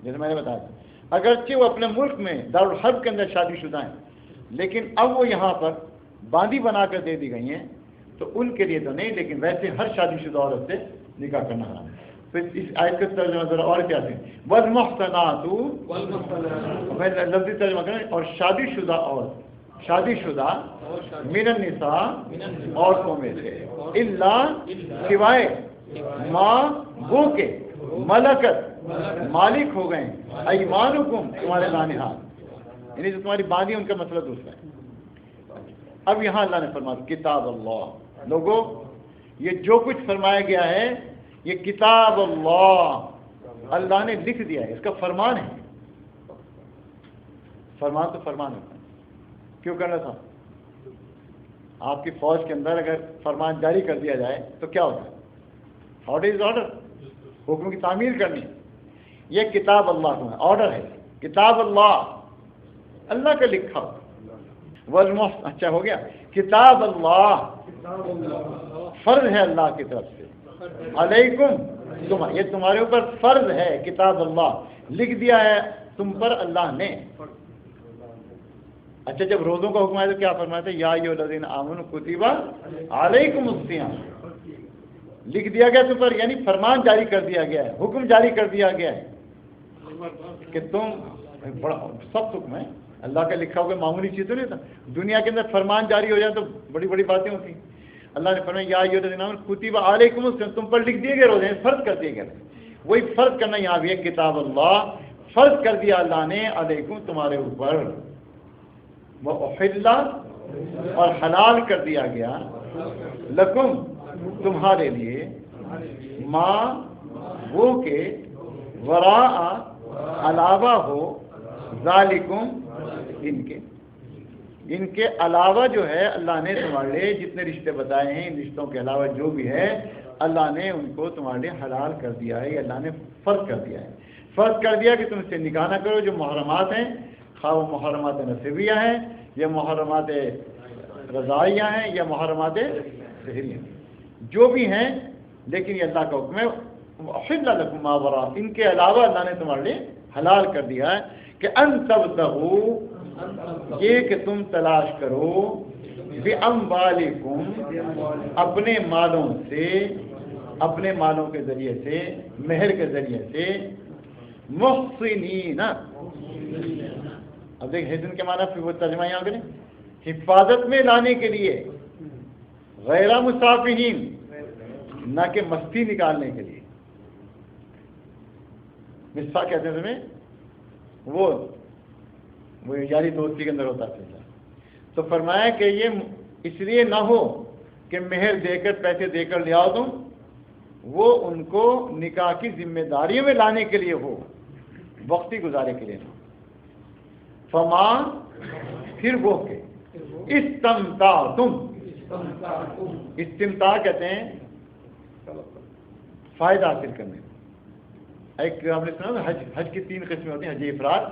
B: جیسے میں نے بتایا اگرچہ وہ اپنے ملک میں دارالحرب کے اندر شادی شدہ ہیں، لیکن اب وہ یہاں پر باندھی بنا کر دے دی گئی ہیں، تو ان کے لیے تو نہیں، لیکن ویسے ہر شادی شدہ عورت سے نکاح کرنا حرام ہے۔ پھر اس آیت کا ترجمہ ذرا اور کیا ہے؟ والمحصنات، میں لفظی ترجمہ کریں، اور شادی شدہ عورت، شادی شدہ من النساء، عورتوں میں سے، الا سوائے ماں وہ کے ملکت مالک ہو گئے ایمانکم، تمہارے دانے ہاتھ، یعنی جو تمہاری باندھی ان کا مسئلہ دوسرا ہے۔ اب یہاں اللہ نے فرمایا کتاب اللہ، لوگوں یہ جو کچھ فرمایا گیا ہے یہ کتاب اللہ نے لکھ دیا ہے، اس کا فرمان ہے۔ فرمان تو فرمان ہوتا ہے، کیوں کرنا تھا؟ آپ کی فوج کے اندر اگر فرمان جاری کر دیا جائے تو کیا ہوتا ہے؟ آرڈر از آرڈر، حکم کی تعمیل کرنی۔ یہ کتاب اللہ کا آرڈر ہے، کتاب اللہ کا لکھا ہوا۔ اچھا ہو گیا، کتاب اللہ فرض ہے اللہ کی طرف سے، علیکم یہ تمہارے اوپر فرض ہے، کتاب اللہ لکھ دیا ہے تم پر اللہ نے۔ اچھا جب روزوں کا حکم آیا تو کیا فرمایا تھا؟ یا ایھا الذین آمنوا کتب علیکم الصیام، لکھ دیا گیا تم پر، یعنی فرمان جاری کر دیا گیا ہے، حکم جاری کر دیا گیا ہے کہ تم، بڑا سخت حکم ہے اللہ کا لکھا ہوا، معمولی چیز تو نہیں تھا۔ دنیا کے اندر فرمان جاری ہو جائے تو بڑی بڑی باتیں ہوتی ہیں۔ اللہ نے فرمایا یا ایھا الذین آمنوا کتب علیکم الصیام، تم پر لکھ دیے گئے روزے، فرض کر دیے گئے۔ وہی فرض کرنا یہاں بھی ہے، کتاب اللہ فرض کر دیا اللہ نے علیکم تمہارے اوپر، وَأُحِلَّ اور حلال کر دیا گیا، لکم تمہارے لیے، ماں وہ کے وراء علاوہ ہو، ذالکم ان کے علاوہ جو ہے اللہ نے تمہارے لیے جتنے رشتے بتائے ہیں، ان رشتوں کے علاوہ جو بھی ہے اللہ نے ان کو تمہارے لیے حلال کر دیا ہے، اللہ نے فرض کر دیا ہے۔ فرض کر دیا کہ تم سے نکاح نہ کرو جو محرمات ہیں، خواہ وہ محرمات نصیبیہ ہیں یا محرمات رضائیہ ہیں یا محرمات ظہریہ ہیں، جو بھی ہیں، لیکن یہ اللہ کا حکم ہے۔ احل لکم ما وراء، ان کے علاوہ اللہ نے تمہارے لیے حلال کر دیا ہے کہ ان تبتغوا، یہ کہ تم تلاش کرو، باموالکم اپنے مالوں سے، اپنے مالوں کے ذریعے سے، مہر کے ذریعے سے، محسنین، اب دیکھ حسن کے معنی پھر وہ ترجمہ یہاں کریں، حفاظت میں لانے کے لیے، غیر مسافہین، نہ کہ مستی نکالنے کے لیے۔ مسا کہتے ہیں تمہیں وہ یاری دوستی کے اندر ہوتا ہے۔ تو فرمایا کہ یہ اس لیے نہ ہو کہ مہر دے کر پیسے دے کر لے آؤ تم، وہ ان کو نکاح کی ذمہ داریوں میں لانے کے لیے ہو، وقتی گزارے کے لیے نہ۔ فما پھر وہ کہ استمتعتم، استمتاع کہتے ہیں فائدہ حاصل کرنے۔ ایک آپ نے سنا حج، حج کی 3 قسمیں ہوتی ہیں، حج افراد،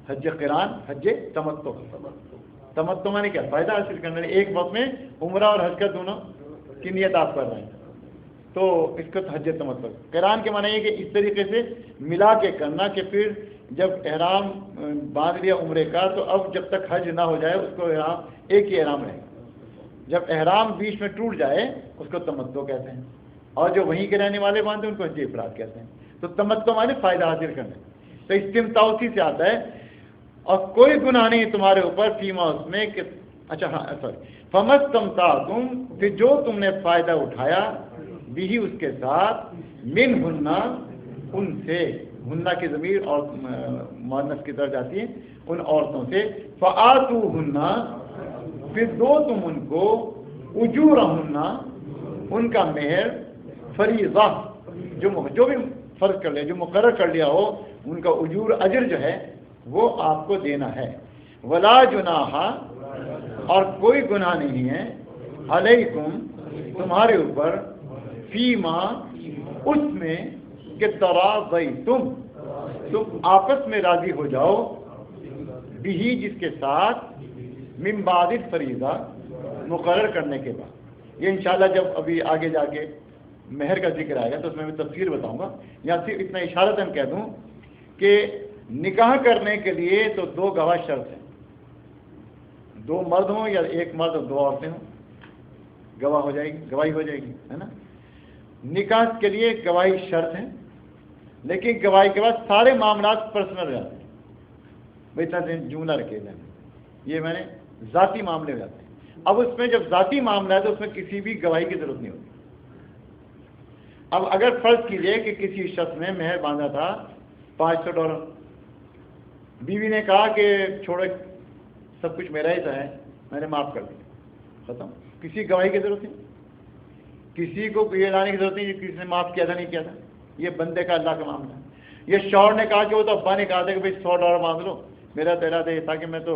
B: حج قران، حج تمتع۔ تمتع معنی کیا؟ فائدہ حاصل کرنا، ایک وقت میں عمرہ اور حج کا دونوں کی نیت آپ کر رہے ہیں تو اس کو حج تمتع۔ قران کے معنی یہ کہ اس طریقے سے ملا کے کرنا کہ پھر جب احرام باندھ لیا عمرے کا تو اب جب تک حج نہ ہو جائے اس کو احرام ایک ہی احرام رہے، جب احرام بیچ میں ٹوٹ جائے اس کو تمتع کہتے ہیں، اور جو وہیں کے رہنے والے باندھتے ہیں ان کو حج افراد کہتے ہیں۔ تو تمتع معنی فائدہ حاصل کرنا، تو استمتاع اسی سے آتا ہے۔ اور کوئی گناہ نہیں تمہارے اوپر فیما اس میں کہ اچھا ہاں سوری فمستمتعتم، پھر جو تم نے فائدہ اٹھایا بھی اس کے ساتھ، من ہننا، ان سے، ہننا کی ضمیر اور مؤنث کی طرف جاتی ہے، ان عورتوں سے، فآتوہنہ، پھر دو تم ان کو، اجورہنہ، ان کا مہر، فریضہ، جو بھی فرض کر لیا، جو مقرر کر لیا ہو، ان کا اجور، اجر جو ہے وہ آپ کو دینا ہے۔ ولا جناح، اور کوئی گناہ نہیں ہے، علیکم، تمہارے اوپر، فیما، اس میں کہ تراضیتم، تم آپس میں راضی ہو جاؤ، بھی، جس کے ساتھ، من بعد الفریضہ، مقرر کرنے کے بعد۔ یہ انشاءاللہ جب ابھی آگے جا کے مہر کا ذکر آئے گا تو اس میں میں تفصیل بتاؤں گا، یہاں صرف اتنا اشارتاً کہہ دوں کہ نکاح کرنے کے لیے تو 2 گواہ شرط ہیں، 2 مرد ہوں یا ایک مرد اور 2 عورتیں ہوں، گواہ ہو جائے گی، گواہی ہو جائے گی، ہے نا۔ نکاح کے لیے گواہی شرط ہے، لیکن گواہی کے بعد سارے معاملات پرسنل رہتے ہیں، بھائی اتنا جملہ رکھے جائیں، یہ میں نے ذاتی معاملے ہو جاتے ہیں۔ اب اس میں جب ذاتی معاملہ ہے تو اس میں کسی بھی گواہی کی ضرورت نہیں ہوتی۔ اب اگر فرض کیجئے کہ کسی شخص نے مہر باندھا تھا $500، بیوی نے کہا کہ چھوڑو سب کچھ میرا ہی تو ہے، میں نے معاف کر دیا، ختم، کسی گواہی کی ضرورت نہیں، کسی کو یہ لانے کی ضرورت نہیں کہ کسی نے معاف کیا تھا نہیں کیا تھا، یہ بندے کا اللہ کا معاملہ ہے۔ یہ شوہر نے کہا کہ وہ تو ابا نے کہا تھا کہ بھائی $100 باندھ لو، میرا تیرا تو یہ تھا کہ میں تو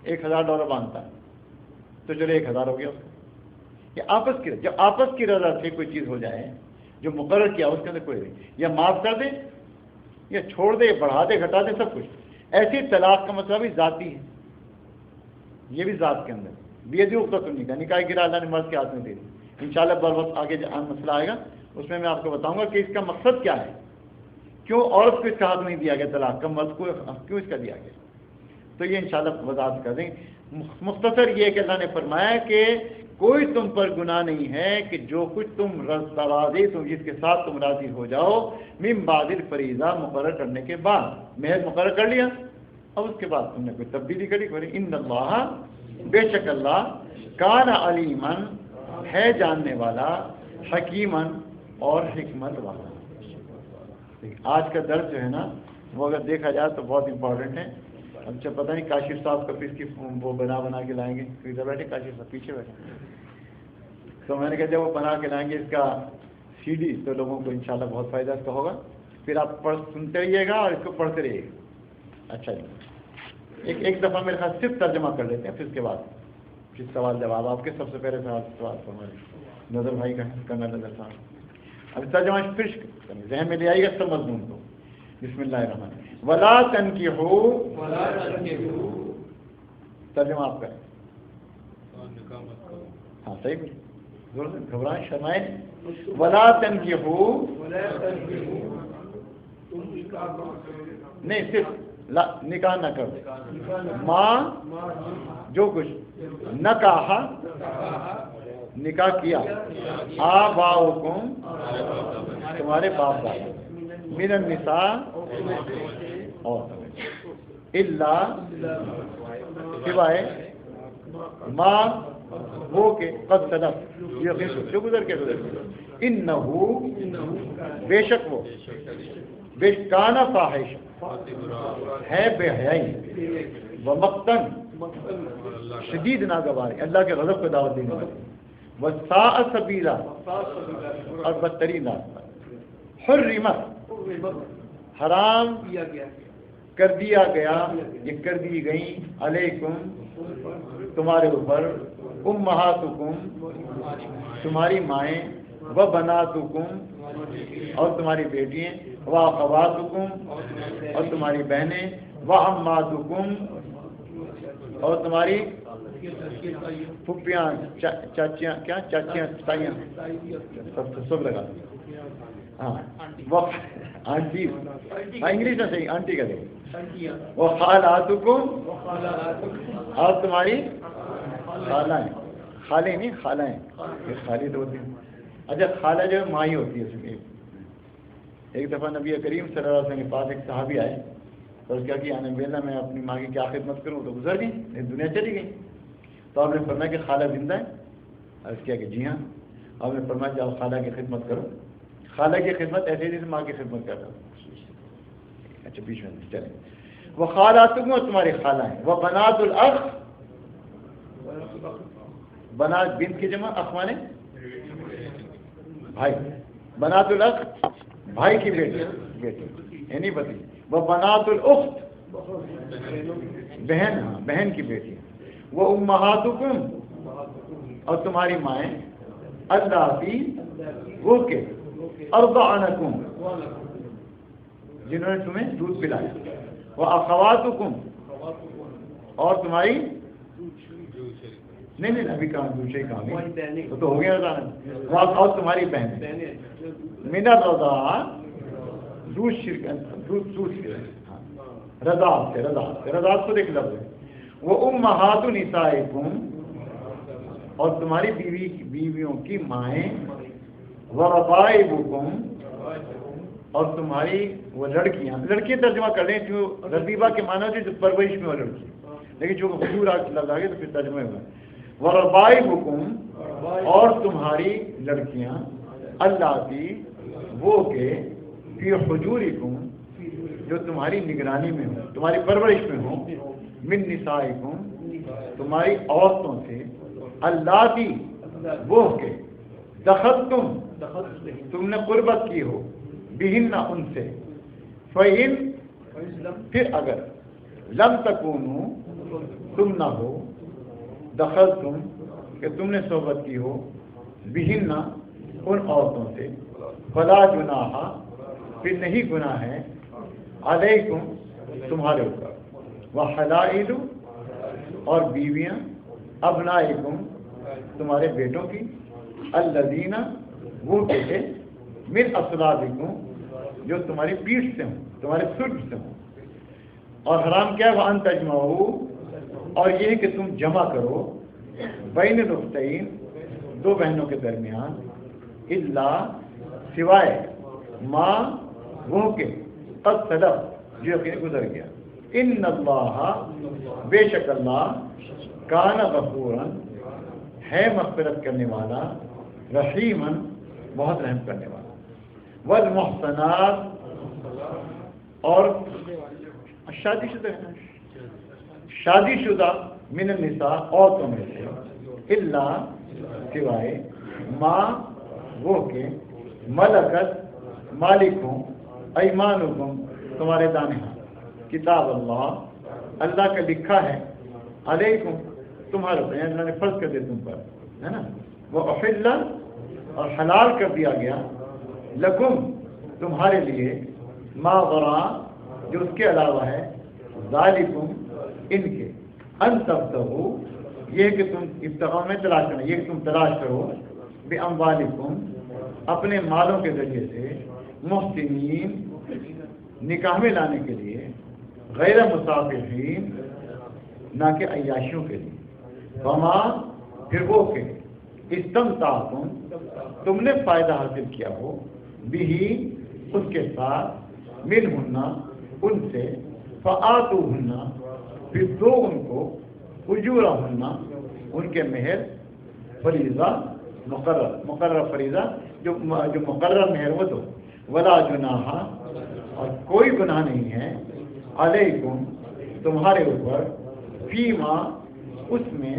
B: $1000 باندھتا، تو چلو 1000 ہو گیا اس کا۔ یہ آپس کی، جب آپس کی رضا سے کوئی چیز ہو جائے جو مقرر کیا اس کے اندر کوئی نہیں، یا معاف کر دے یا چھوڑ دے، بڑھا دے، گھٹا دے، سب کچھ۔ ایسی طلاق کا مسئلہ بھی ذاتی ہے، یہ بھی ذات کے اندر بیدی عقدۃ النکاح، نکاح گرا اللہ نے مرد کے ہاتھ میں دے دی۔ انشاءاللہ بر وقت آگے مسئلہ آئے گا، اس میں آپ کو بتاؤں گا کہ اس کا مقصد کیا ہے، کیوں عورت کو اس کا ہاتھ نہیں دیا گیا طلاق کا، مرد کو کیوں اس کا دیا گیا، تو یہ انشاءاللہ وضاحت کر دیں۔ مختصر یہ کہ اللہ نے فرمایا کہ کوئی تم پر گناہ نہیں ہے کہ جو کچھ تم راضی، تم جس کے ساتھ تم راضی ہو جاؤ، من بعد الفریضہ، مقرر کرنے کے بعد، مہر مقرر کر لیا اور اس کے بعد تم نے کوئی تبدیلی کری، ان اللہ، بے شک اللہ، کان علیمن، ہے جاننے والا، حکیمن، اور حکمت والا۔ آج کا درس جو ہے نا وہ اگر دیکھا جائے تو بہت امپورٹنٹ ہے۔ اچھا پتہ نہیں کاشف صاحب کب اس کی وہ بنا کے لائیں گے، ادھر بیٹھے کاشف صاحب پیچھے بیٹھے، تو میں نے کہا جب وہ بنا کے لائیں گے اس کا CD تو لوگوں کو انشاءاللہ بہت فائدہ اس کا ہوگا، پھر آپ سنتے رہیے گا اور اس کو پڑھتے رہیے گا۔ اچھا جی، ایک دفعہ میرے خیال صرف ترجمہ کر لیتے ہیں، پھر اس کے بعد پھر سوال جواب آپ کے سب سے پہلے سوال ہمارے نظر بھائی کا ہے، کرنا نظر صاحب، اب ترجمہ پھر ذہن میں لے آئیے گا سب مضمون کو۔ بسم اللہ الرحمن الرحیم۔ ولا تنکحوا، ترجمہ آپ کریں، ہاں صحیح زور سے گھبرائیں شرمائیں، ولا تنکحوا، نہیں صرف نکاح نہ کرو، ماں جو کچھ نکاح، نکاح کیا، آباؤکم، تمہارے باپ دادا، من النساء، اور الا، سوائے، ماں وہ کہ قد سلف، جو گزر کے انہو، بے شک وہ، بے کانا فاحش، ہے بے حیائی، ومقتن، شدید ناگواری، اللہ کے غضب کو دعوت دینے والی، وساء سبیلا اور بدترین راستہ. حرمت حرام کر دیا گیا، یہ کر دی گئی، علیکم تمہارے اوپر، امہاتکم تمہاری مائیں، و بناتکم اور تمہاری بیٹیاں، و اخواتکم اور تمہاری بہنیں، و عماتکم اور تمہاری پھپھیاں، چاچیاں، کیا چاچیاں، تائیاں، سب لگا. ہاں آنٹی، انگلش میں صحیح آنٹی کا دے. وہ خالاتکم اور تمہاری خالائیں، خالے نہیں خالائیں، خالی تو ہوتی ہیں. اچھا خالہ جو ہے ماں ہی ہوتی ہے اس کی. ایک دفعہ نبی کریم صلی اللہ علیہ وسلم کے پاس ایک صحابی آئے اور کیا کہ آنے بیلا میں اپنی ماں کی کیا خدمت کروں، تو گزر گئی، دنیا چلی گئی. تو آپ نے فرمایا کہ خالہ زندہ ہے؟ عرض کیا کہ جی ہاں. آپ نے فرمایا کہ آپ خالہ کی خدمت کرو. خالہ کی خدمت ایسے جیسے ماں کی خدمت کرتا ہوں. اچھا بیچ میں چلیں. وہ خالاتکم اور تمہاری خالہ ہیں، وہ بنات الاخ، بنات بنت کی جمع، اخ مانے بھائی، بنات الاخ بھائی کی بیٹی یعنی بتی. وہ بنات الاخت بہن، ہاں بہن کی بیٹی. وہ امہاتکم اور تمہاری مائیں، اللاتী وہ کے ارضعنکم جنہوں نے تمہیں دودھ پلایا. وہ اخواتکم اور تمہاری نہیں ابھی کہاں دوسرے کام وہ تو ہو گیا رضا. اور تمہاری بہن من الرضاع رضا خود ایک لفظ ہے. وہ امہات نسائکم اور تمہاری بیویوں کی مائیں، وربائبکم اور تمہاری وہ لڑکیاں ترجمہ کر لیں جو ربیبہ کے معنی ہوتے ہیں پرورش میں وہ لڑکی، لیکن جو حضور لفظ آگے تو پھر ترجمہ ہوگا. وربائبکم اور تمہاری لڑکیاں، اللاتی وہ کہ فی حجورکم جو تمہاری نگرانی میں ہوں، تمہاری پرورش میں ہوں، من نسائکم تمہاری عورتوں سے، اللاتی وہ کہ دخلتم تم نے قربت کی ہو، بہن ان سے، فإن پھر اگر لم تکونوا تم نہ ہو، دخلتم کہ تم نے صحبت کی ہو، بہن ان عورتوں سے، فلا جناح پھر نہیں گناہ ہے، علیکم تمہارے اوپر، وحلائل اور بیویاں، ابنائکم تمہارے بیٹوں کی، الذین وہ بیٹے، من اصلابکم جو تمہاری پیٹھ سے ہوں، تمہارے سرگ سے ہوں. اور حرام کیا ہے؟ وَأَن تَجْمَعُوا اور یہ کہ تم جمع کرو، بین الأختین دو بہنوں کے درمیان، الا سوائے ما وہ کہ قد سلف جو یقین گزر گیا. ان اللہ بے شک اللہ کان غفوراً ہے مغفرت کرنے والا، رحیماً بہت رحم کرنے والا. والمحصنات اور شادی شدہ من النساء عورتوں میں سے، الا سوائے ما وہ کہ ملکت مالک ہوں، ایمانکم تمہارے دانے ہاتھ، کتاب اللہ کا لکھا ہے، علیکم تمہارے اوپر، یعنی اللہ نے فرض کر دیا تم پر، ہے نا. وہ احل اور حلال کر دیا گیا، لکم تمہارے لیے، ما وراء جو اس کے علاوہ ہے، ذالکم ان کے، ان تبتغوا یہ کہ تم ابتغاء میں تلاش کرنا، یہ کہ تم تلاش کرو، باموالکم اپنے مالوں کے ذریعے سے، محسنین نکاح میں لانے کے لیے، غیر مسافرین نہ کہ عیاشیوں کے لیے. وما پھر وہ کہ استمتعتم تم نے فائدہ حاصل کیا ہو، بھی اس کے ساتھ، منہن ان سے، فآتوہن پھر دو ان کو، اجورہن ان کے مہر، فریضہ مقرر فریضہ جو مقرر مہر وہ دو، ولا جناح اور کوئی گناہ نہیں ہے، علیکم تمہارے اوپر، فیما اس میں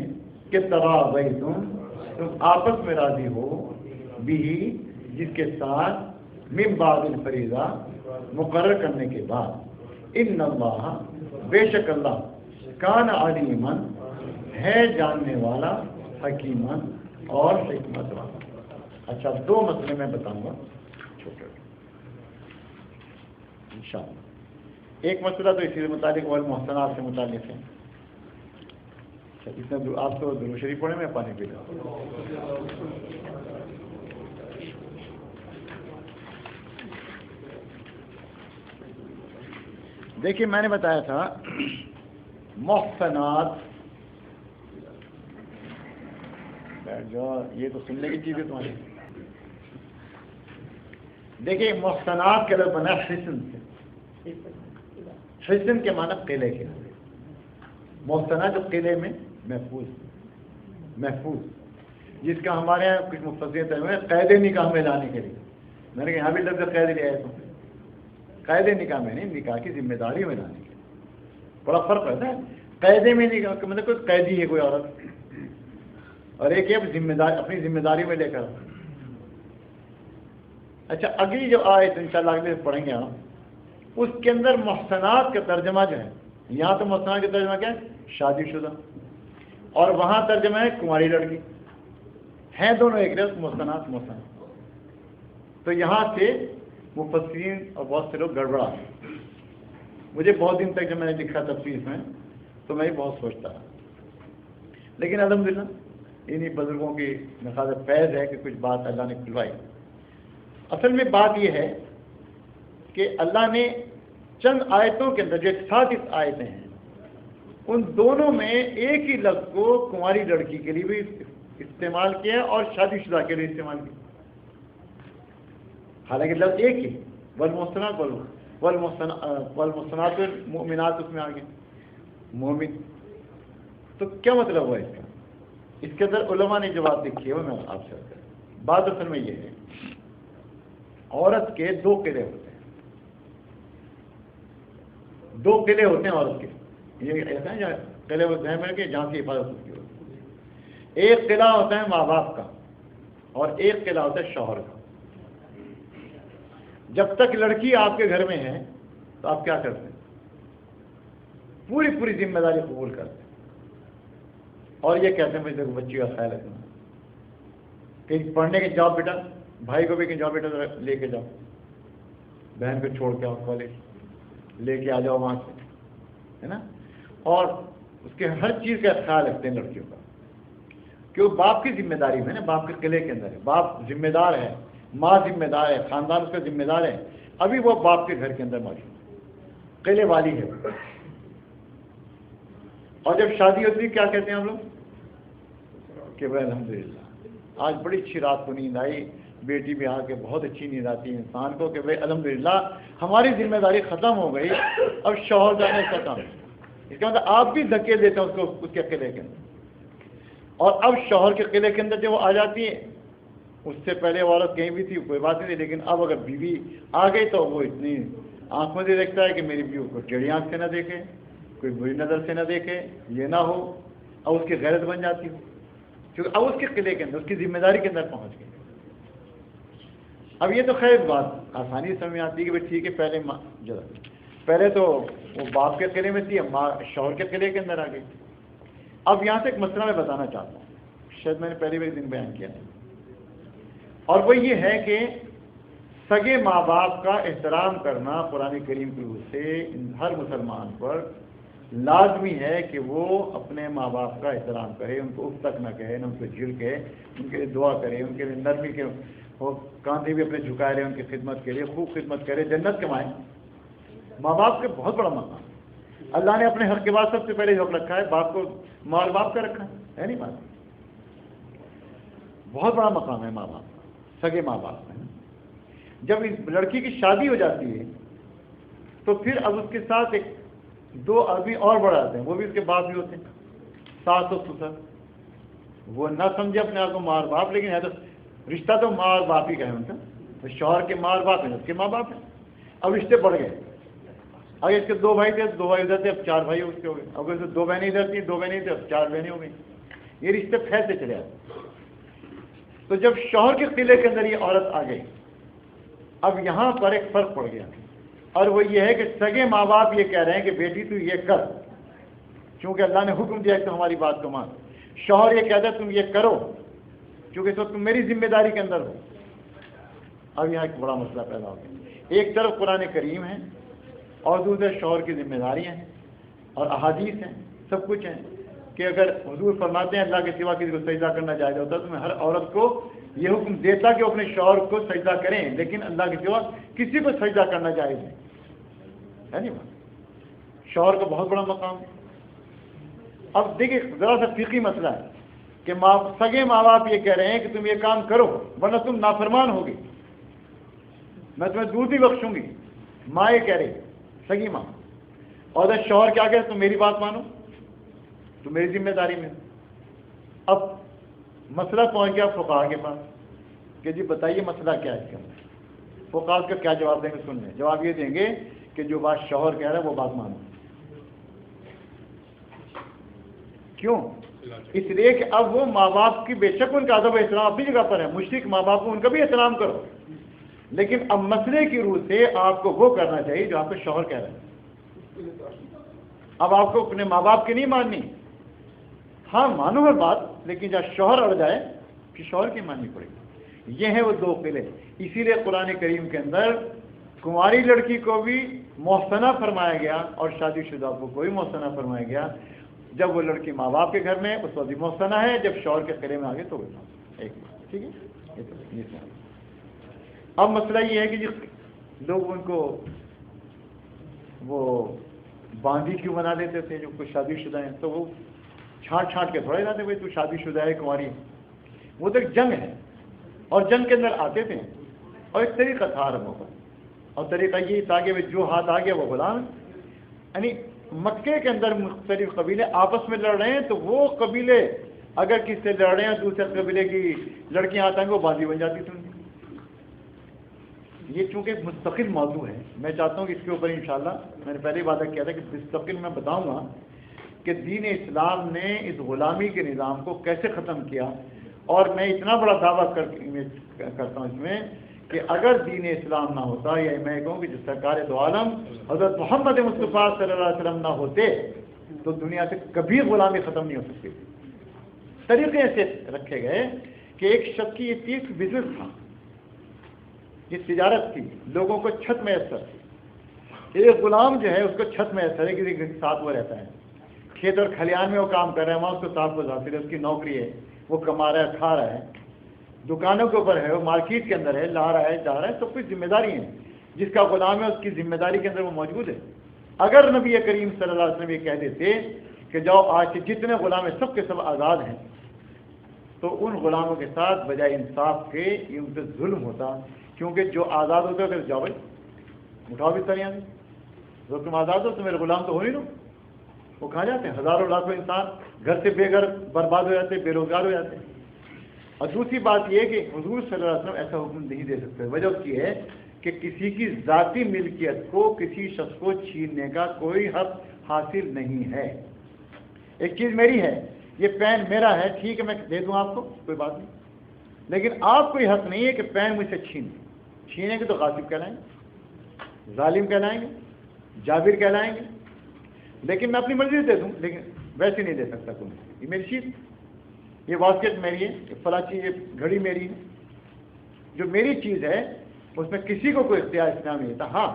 B: کہ تراضیتم تم آپس میں راضی ہو بھی جس کے ساتھ من بعد الفریضہ مقرر کرنے کے بعد ان اللہ بے شک اللہ کان علیمن ہے جاننے والا حکیمن اور حکمت والا. اچھا دو مسئلے میں بتاؤں گا چھوٹے انشاءاللہ. ایک مسئلہ تو اسی سے متعلق والمحسنات سے متعلق ہے. اس میں آپ تو درود شریف پڑھیں میں پانی پی لوں. دیکھیے میں نے بتایا تھا محسنات جو یہ تو سننے کی چیز ہے تمہاری. دیکھیے محسنات کا لفظ بنا حسن سے. حسن کے معنی قلعے کے. محسنات جو قلعے میں محفوظ جس کا ہمارے یہاں کچھ مفسرین ہیں قید نکاح میں لانے کے لیے. میں نے کہا یہاں بھی لفظ قید لیا ہے. تو قید نکاح میں نہیں, نکاح کی ذمہ داری میں لانے کے لیے بڑا فرق رہتا ہے. قیدے میں نکاح مطلب کوئی قیدی ہے کوئی عورت, اور ایک ہے ذمہ داری اپنی ذمہ داری میں لے کر. اچھا اگلی جو آیت انشاءاللہ اگلے پڑھیں گے ہم, اس کے اندر محسنات کا ترجمہ جو ہے, یہاں تو محسنات کا ترجمہ کیا ہے شادی شدہ, اور وہاں ترجمہ ہے کنواری لڑکی. ہیں دونوں ایک لفظ محسنات. تو یہاں سے مفسرین اور بہت سے لوگ گڑبڑا. مجھے بہت دن تک جب میں نے لکھا تفسیر میں تو میں بہت سوچتا رہا, لیکن الحمدللہ انہی بزرگوں کی نخاذ فیض ہے کہ کچھ بات اللہ نے کھلوائی. اصل میں بات یہ ہے کہ اللہ نے چند آیتوں کے اندر جو 37 آیتیں ہیں ان دونوں میں ایک ہی لفظ کو کنواری لڑکی کے لیے بھی استعمال کیا اور شادی شدہ کے لیے استعمال کیا. حالانکہ لفظ ایک ہی والمحسنات والمحسنات المؤمنات اس میں آ گیا مومن. تو کیا مطلب ہوا اس کا؟ اس کے اندر علماء نے جواب لکھی ہے, میں آپ سے بات اصل میں یہ ہے عورت کے دو قلعے ہوتے ہیں. دو قلعے ہوتے ہیں عورت کے. یہ ایسا ہے قلعے وہ ذہن میں کہ جہاں سے حفاظت ہوتی ہے. ایک قلعہ ہوتا ہے ماں باپ کا اور ایک قلعہ ہوتا ہے شوہر کا. جب تک لڑکی آپ کے گھر میں ہے تو آپ کیا کرتے ہیں؟ پوری ذمہ داری قبول کرتے ہیں اور یہ کہتے ہیں مجھے دیکھو بچی کا خیال رکھنا, کہیں پڑھنے کے جاؤ بیٹا, بھائی کو بھی کہیں جاؤ بیٹا لے کے جاؤ, بہن کو چھوڑ کے آؤ کالج لے کے آ جاؤ وہاں سے, ہے نا. اور اس کے ہر چیز کا خیال رکھتے ہیں لڑکیوں کا, کیوں باپ کی ذمہ داری میں نا, باپ کے قلعے کے اندر ہے. باپ ذمہ دار ہے, ماں ذمہ دار ہے, خاندان اس کا ذمہ دار ہے. ابھی وہ باپ کے گھر کے اندر موجود قلعے والی ہے. اور جب شادی ہوتی ہے کیا کہتے ہیں ہم لوگ کہ بھائی الحمدللہ آج بڑی اچھی رات کو نیند آئی, بیٹی بھی آ کے بہت اچھی نیند آتی ہے انسان کو کہ بھائی الحمدللہ ہماری ذمہ داری ختم ہو گئی, اب شوہر جانے کا کام. اس کا مطلب آپ بھی دھکے دیتے ہیں اس کو اس کے قلعے کے اندر, اور اب شوہر کے قلعے کے اندر جب وہ آ جاتی ہے, اس سے پہلے وہ عورت کہیں بھی تھی کوئی بات نہیں تھی, لیکن اب اگر بیوی آ گئی تو وہ اتنی آنکھوں سے دیکھتا ہے کہ میری بیوی کو ٹیڑھی آنکھ سے نہ دیکھے, کوئی بری نظر سے نہ دیکھے, یہ نہ ہو. اب اس کی غیرت بن جاتی ہو کیونکہ اب اس کے قلعے کے اندر اس کی ذمہ داری کے اندر پہنچ گئی. اب یہ تو خیر بات آسانی سمجھ میں آتی ہے کہ بھائی ٹھیک ہے پہلے تو وہ باپ کے قلعے میں تھی, اب ماں شوہر کے قلعے کے اندر آ گئی. اب یہاں سے ایک مسئلہ میں بتانا چاہتا ہوں, شاید میں نے پہلے بھی دن بیان کیا ہے, اور وہ یہ ہے کہ سگے ماں باپ کا احترام کرنا قرآن کریم کی روح سے ہر مسلمان پر لازمی ہے کہ وہ اپنے ماں باپ کا احترام کرے, ان کو اف تک نہ کہے, نہ ان کو جھل کے, ان کے لیے دعا کرے, ان کے لیے نرمی کے وہ کاندھے بھی اپنے جھکائے رہے, ان کی خدمت کے لیے خوب خدمت کرے, جنت کمائے. ماں باپ کے بہت بڑا مقام اللہ نے اپنے حق کے بعد سب سے پہلے حق رکھا ہے, باپ کو ماں اور باپ کا رکھا ہے نہیں بات. بہت بڑا مقام ہے ماں باپ کا, سگے ماں باپ میں. جب اس لڑکی کی شادی ہو جاتی ہے تو پھر اب اس کے ساتھ ایک دو آدمی اور بڑھ آتے ہیں, وہ بھی اس کے باپ بھی ہوتے ہیں, ساس و سسر. وہ نہ سمجھے اپنے آپ کو ماں اور باپ, لیکن ہے تو رشتہ تو ماں اور باپ ہی کا ہے ان کا. تو شوہر کے ماں اور باپ ہیں, اس کے ماں باپ ہیں. اب رشتے بڑھ گئے. اگر اس کے دو بھائی تھے, دو بھائی ادھر تھے, اب چار بھائی اس کے ہو گئے. اگر دو بہنیں ادھر تھیں, دو بہنیں تھے, اب چار بہنیں ہو گئی. یہ رشتے پھیلتے چلے آتے. تو جب شوہر کے قلعے کے اندر یہ عورت آ گئی، اب یہاں پر ایک فرق پڑ گیا، اور وہ یہ ہے کہ سگے ماں باپ یہ کہہ رہے ہیں کہ بیٹی تو یہ کر، چونکہ اللہ نے حکم دیا کہ تم ہماری بات کو مان۔ شوہر یہ کہتا ہے تم یہ کرو کیونکہ تو تم میری ذمہ داری کے اندر ہو۔ اب یہاں ایک بڑا مسئلہ پیدا ہو گیا، ایک طرف قرآن کریم ہے اور دوسرے شوہر کی ذمہ داریاں ہیں اور احادیث ہیں، سب کچھ ہیں کہ اگر حضور فرماتے ہیں اللہ کے سوا کسی کو سجدہ کرنا جائز ہوتا تو میں ہر عورت کو یہ حکم دیتا کہ وہ اپنے شوہر کو سجدہ کریں، لیکن اللہ کے سوا کسی کو سجدہ کرنا جائز ہے نہیں بات۔ شوہر کا بہت بڑا مقام ہے۔ اب دیکھیں ذرا سا فقہی مسئلہ ہے کہ سگے ماں باپ یہ کہہ رہے ہیں کہ تم یہ کام کرو ورنہ تم نافرمان ہوگی، میں تمہیں دودھ بھی بخشوں گی، ماں یہ کہہ رہی سگی ماں، اور جب شوہر کیا کہے تم میری بات مانو، تو میری ذمہ داری میں۔ اب مسئلہ پہنچ گیا فقہا کے پاس کہ جی بتائیے مسئلہ کیا ہے اس کے اندر۔ فقہا کا کیا جواب دیں گے؟ سن لیں، جواب یہ دیں گے کہ جو بات شوہر کہہ رہا ہے وہ بات مانو۔ کیوں؟ اس لیے کہ اب وہ ماں باپ کی بے شک ان کا ادب و احترام اپنی جگہ پر ہے، مشرک ماں باپ کو ان کا بھی احترام کرو، لیکن اب مسئلے کی روح سے آپ کو وہ کرنا چاہیے جو آپ کو شوہر کہہ رہے ہیں۔ اب آپ کو اپنے ماں باپ کی نہیں ماننی، ہاں مانو ہر بات، لیکن جب شوہر اڑ جائے کہ شوہر کی ماننی پڑے گی۔ یہ ہیں وہ دو قلعے۔ اسی لیے قرآن کریم کے اندر کنواری لڑکی کو بھی محسنہ فرمایا گیا اور شادی شدہ کو کوئی محسنہ فرمایا گیا۔ جب وہ لڑکی ماں باپ کے گھر میں اس وقت بھی محسنہ ہے، جب شوہر کے قلعے میں آگے تو ایک بات، ٹھیک ہے۔ اب مسئلہ یہ ہے کہ جی لوگ ان کو وہ باندھی کیوں بنا دیتے تھے جو کچھ شادی شدہ ہیں، تو وہ چھانٹ کے تھوڑے لاتے بھائی تو شادی شدہ ہے کنواری، وہ تو ایک جنگ ہے اور جنگ کے اندر آتے تھے اور ایک طریقہ تھا عربوں کا، اور طریقہ یہ تھا کہ جو ہاتھ آ گیا وہ غلام۔ یعنی مکے کے اندر مختلف قبیلے آپس میں لڑ رہے ہیں تو وہ قبیلے اگر کسی سے لڑ رہے ہیں دوسرے قبیلے کی لڑکیاں آتا ہیں وہ باندھی بن جاتی تھی۔ یہ چونکہ ایک مستقل موضوع ہے، میں چاہتا ہوں کہ اس کے اوپر انشاءاللہ میں نے پہلے وعدہ کیا تھا کہ مستقل میں بتاؤں گا کہ دین اسلام نے اس غلامی کے نظام کو کیسے ختم کیا، اور میں اتنا بڑا دعویٰ کرتا ہوں اس میں کہ اگر دین اسلام نہ ہوتا، یا میں کہوں کہ جو سرکار دو عالم حضرت محمد مصطفیٰ صلی اللہ علیہ وسلم نہ ہوتے تو دنیا سے کبھی غلامی ختم نہیں ہو سکتی۔ طریقے ایسے رکھے گئے کہ ایک شخص کی یہ تیس بزنس تھا، یہ تجارت تھی، لوگوں کو چھت میسر تھی۔ ایک غلام جو ہے اس کو چھت میسر ہے، کسی کے ساتھ وہ رہتا ہے، کھیت اور کھلیان میں وہ کام کر رہا ہے، وہاں اس کو تحفظ حاصل ہے، اس کی نوکری ہے، وہ کما رہا ہے، کھا رہا ہے، دکانوں کے اوپر ہے، وہ مارکیٹ کے اندر ہے، لا رہا ہے، جا رہا ہے، سب کچھ ذمہ داری ہیں۔ جس کا غلام ہے اس کی ذمہ داری کے اندر وہ موجود ہے۔ اگر نبی کریم صلی اللہ علیہ وسلم یہ کہہ دیتے کہ جاؤ آج سے جتنے غلام ہیں سب کے سب آزاد ہیں، تو ان غلاموں کے ساتھ بجائے انصاف کے یہ ان سے ظلم ہوتا، کیونکہ جو آزاد ہوتا ہے جاؤ بھائی اٹھاؤ بھی سریاں، جو تم آزاد ہو تو میرے غلام تو ہو ہی نو، وہ کہاں جاتے ہیں؟ ہزاروں لاکھوں انسان گھر سے بے گھر برباد ہو جاتے ہیں، بے روزگار ہو جاتے ہیں۔ اور دوسری بات یہ کہ حضور صلی اللہ علیہ وسلم ایسا حکم نہیں دے سکتے، وجہ اس کی ہے کہ کسی کی ذاتی ملکیت کو کسی شخص کو چھیننے کا کوئی حق حاصل نہیں ہے۔ ایک چیز میری ہے، یہ پین میرا ہے، ٹھیک ہے میں دے دوں آپ کو، کوئی بات نہیں، لیکن آپ کوئی حق نہیں ہے کہ پین مجھ سے چھینیں گے تو غاصب کہلائیں گے، ظالم کہلائیں گے، جابر کہلائیں گے، لیکن میں اپنی مرضی سے دے دوں، لیکن ویسے نہیں دے سکتا کوئی، یہ میری چیز، یہ واسکٹ میری ہے، یہ فلاں چیز، یہ گھڑی میری ہے، جو میری چیز ہے اس میں کسی کو کوئی اختیار اسلام نہیں دیتا۔ ہاں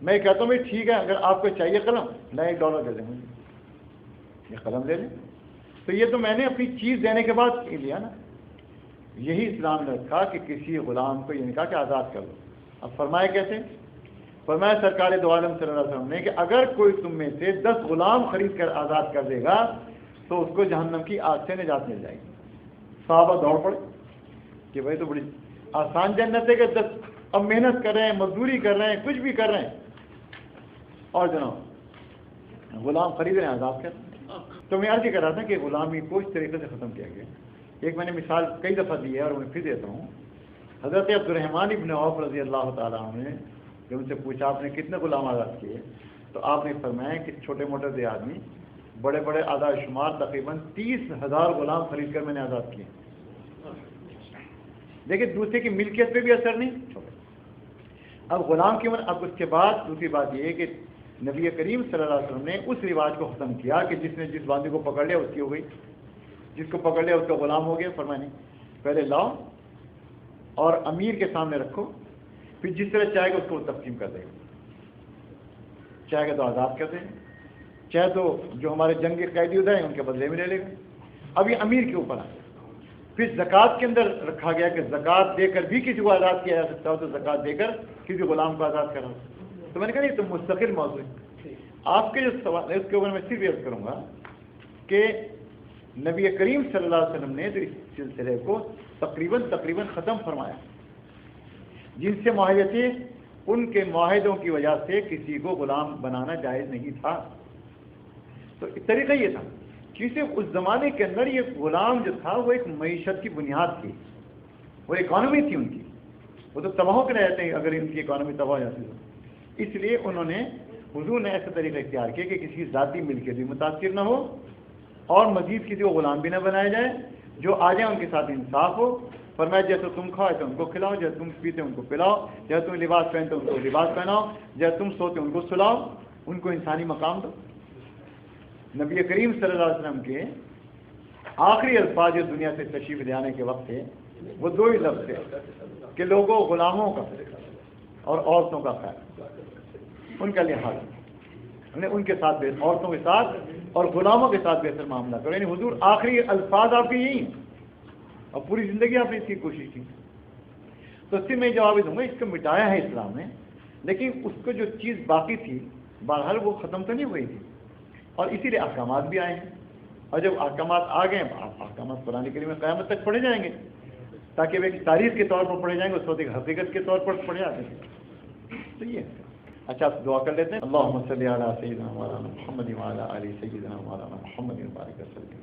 B: میں کہتا ہوں بھائی ٹھیک ہے اگر آپ کو چاہیے قلم، میں $1 دے دیں گے، یہ قلم لے لیں، تو یہ تو میں نے اپنی چیز دینے کے بعد لیا نا۔ یہی اسلام نے رکھا کہ کسی غلام کو یہ نہیں کہا کہ آزاد کر دو۔ اب فرمایا کیسے؟ فرمایا سرکار دو عالم صلی اللہ علیہ وسلم نے کہ اگر کوئی تم میں سے 10 غلام خرید کر آزاد کر دے گا تو اس کو جہنم کی آگ سے نجات مل جائے گی۔ صحابہ دوڑ پڑے کہ بھائی تو بڑی آسان جنت ہے کہ 10 اب محنت کر رہے ہیں، مزدوری کر رہے ہیں، کچھ بھی کر رہے ہیں، اور جناب غلام خرید رہے ہیں، آزاد کر رہے ہیں۔ تو میں عرض کر رہا تھا کہ غلامی کو اس طریقے سے ختم کیا گیا۔ ایک میں نے مثال کئی دفعہ دی ہے اور میں پھر دیتا ہوں۔ حضرت عبد الرحمن ابن عوف رضی اللہ تعالیٰ عنہ نے جب ان سے پوچھا آپ نے کتنے غلام آزاد کیے، تو آپ نے فرمایا کہ چھوٹے موٹے سے آدمی، بڑے بڑے اعداد شمار تقریباً 30,000 غلام خرید کر میں نے آزاد کیے۔ دیکھیں دوسرے کی ملکیت پہ بھی اثر نہیں چھوڑے. اب غلام کی عمر. اب اس کے بعد دوسری بات یہ ہے کہ نبی کریم صلی اللہ علیہ وسلم نے اس رواج کو ختم کیا کہ جس نے جس باندھی کو پکڑ لیا اس کی ہو گئی, جس کو پکڑ لیا اس کا غلام ہو گیا. فرمایا نہیں, پہلے لاؤ اور امیر کے سامنے رکھو, پھر جس طرح چاہے گا اس کو تقسیم کر دے گا, چاہے گا تو آزاد کر دے گا, چاہے تو جو ہمارے جنگی قیدی ادھر ہیں ان کے بدلے میں لے لے گا. اب یہ امیر کے اوپر آئے. پھر زکوٰۃ کے اندر رکھا گیا کہ زکوٰۃ دے کر بھی کسی کو آزاد کیا جا سکتا ہو, تو زکوٰۃ دے کر کسی غلام کو آزاد کرا. تو میں نے کہا یہ تو مستقل موضوع ہے. آپ کے جو سوال ہے اس کے اوپر میں صرف عرض کروں گا کہ نبی کریم صلی اللہ علیہ وسلم نے تو اس سلسلے کو تقریباً ختم فرمایا. جن سے معاہدے تھے ان کے معاہدوں کی وجہ سے کسی کو غلام بنانا جائز نہیں تھا. تو طریقہ یہ تھا کہ صرف اس زمانے کے اندر یہ غلام جو تھا وہ ایک معیشت کی بنیاد تھی, وہ اکانومی تھی ان کی. وہ تو تباہ ہو کے رہتے ہیں اگر ان کی اکانومی تباہ ہو جاتی تو. اس لیے انہوں نے حضور نے ایسا طریقہ اختیار کیا کہ کسی ذاتی ملکیت بھی متاثر نہ ہو اور مزید کسی کو غلام بھی نہ بنایا جائے. جو آ جائیں ان کے ساتھ انصاف ہو. فرمایا جیسے تم کھاؤ تو ان کو کھلاؤ, جیسے تم پیتے ان کو پلاؤ, جیسے تم لباس پہنتے ان کو لباس پہناؤ, جیسے تم سوتے ان کو سلاؤ, ان کو انسانی مقام دو. نبی کریم صلی اللہ علیہ وسلم کے آخری الفاظ دنیا سے تشریف لے آنے کے وقت تھے وہ دو ہی لفظ تھے کہ لوگوں غلاموں کا اور عورتوں کا خیال, ان کا لحاظ, ان کے ساتھ عورتوں کے ساتھ اور غلاموں کے ساتھ بہتر معاملہ کرو. یعنی حضور آخری الفاظ آپ کے یہی ہیں اور پوری زندگی آپ نے اس کی کوشش کی. تو اس سے میں جواب دوں گا اس کو مٹایا ہے اسلام نے, لیکن اس کو جو چیز باقی تھی بہرحال وہ ختم تو نہیں ہوئی تھی, اور اسی لیے احکامات بھی آئے ہیں. اور جب احکامات آ گئے احکامات قرآن کریم میں قیامت تک پڑھے جائیں گے تاکہ وہ ایک تاریخ کے طور پر پڑھے جائیں گے, اس وقت ایک حقیقت کے طور پر پڑھے جاتے ہیں. تو یہ اچھا آپ دعا کر لیتے ہیں. اللہم صلی علی سیدنا مولانا محمد وعلی آل سیدنا مولانا محمد وبارک وسلم.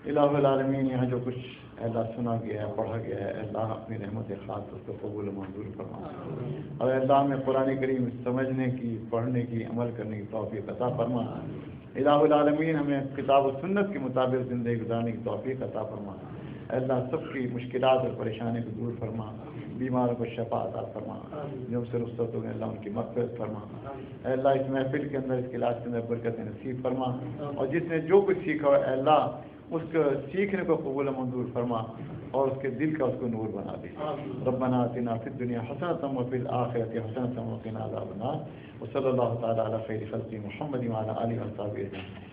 B: الہ العالمین یہاں جو کچھ اللہ سنا گیا ہے پڑھا گیا ہے اللہ اپنی رحمت خاص اس کو قبول و منظور فرما, اور اللہ میں قرآن کریم سمجھنے کی, پڑھنے کی, عمل کرنے کی توفیق عطا فرما. الہ العالمین ہمیں کتاب و سنت کے مطابق زندگی گزارنے کی توفیق عطا فرما. اللہ سب کی مشکلات اور پریشانی کو دور فرما, بیماروں کو شفا عطا فرما, جو سے رخصت ہو گئے اللہ ان کی مغفرت فرما. اے اللہ اس محفل کے اندر اس کلاس کے اندر برکت نصیب فرما, اور جس نے جو کچھ سیکھا ہو اے اللہ اس کو سیکھنے کو قبول و منظور فرما اور اس کے دل کا اس کو نور بنا دے. ربنا آتنا فی الدنیا حسنۃ وفی الآخرۃ حسنۃ وقنا عذاب النار. وصلی اللہ تعالی علی خیر خلق محمد وعلی آلہ وصحبہ اجمعین.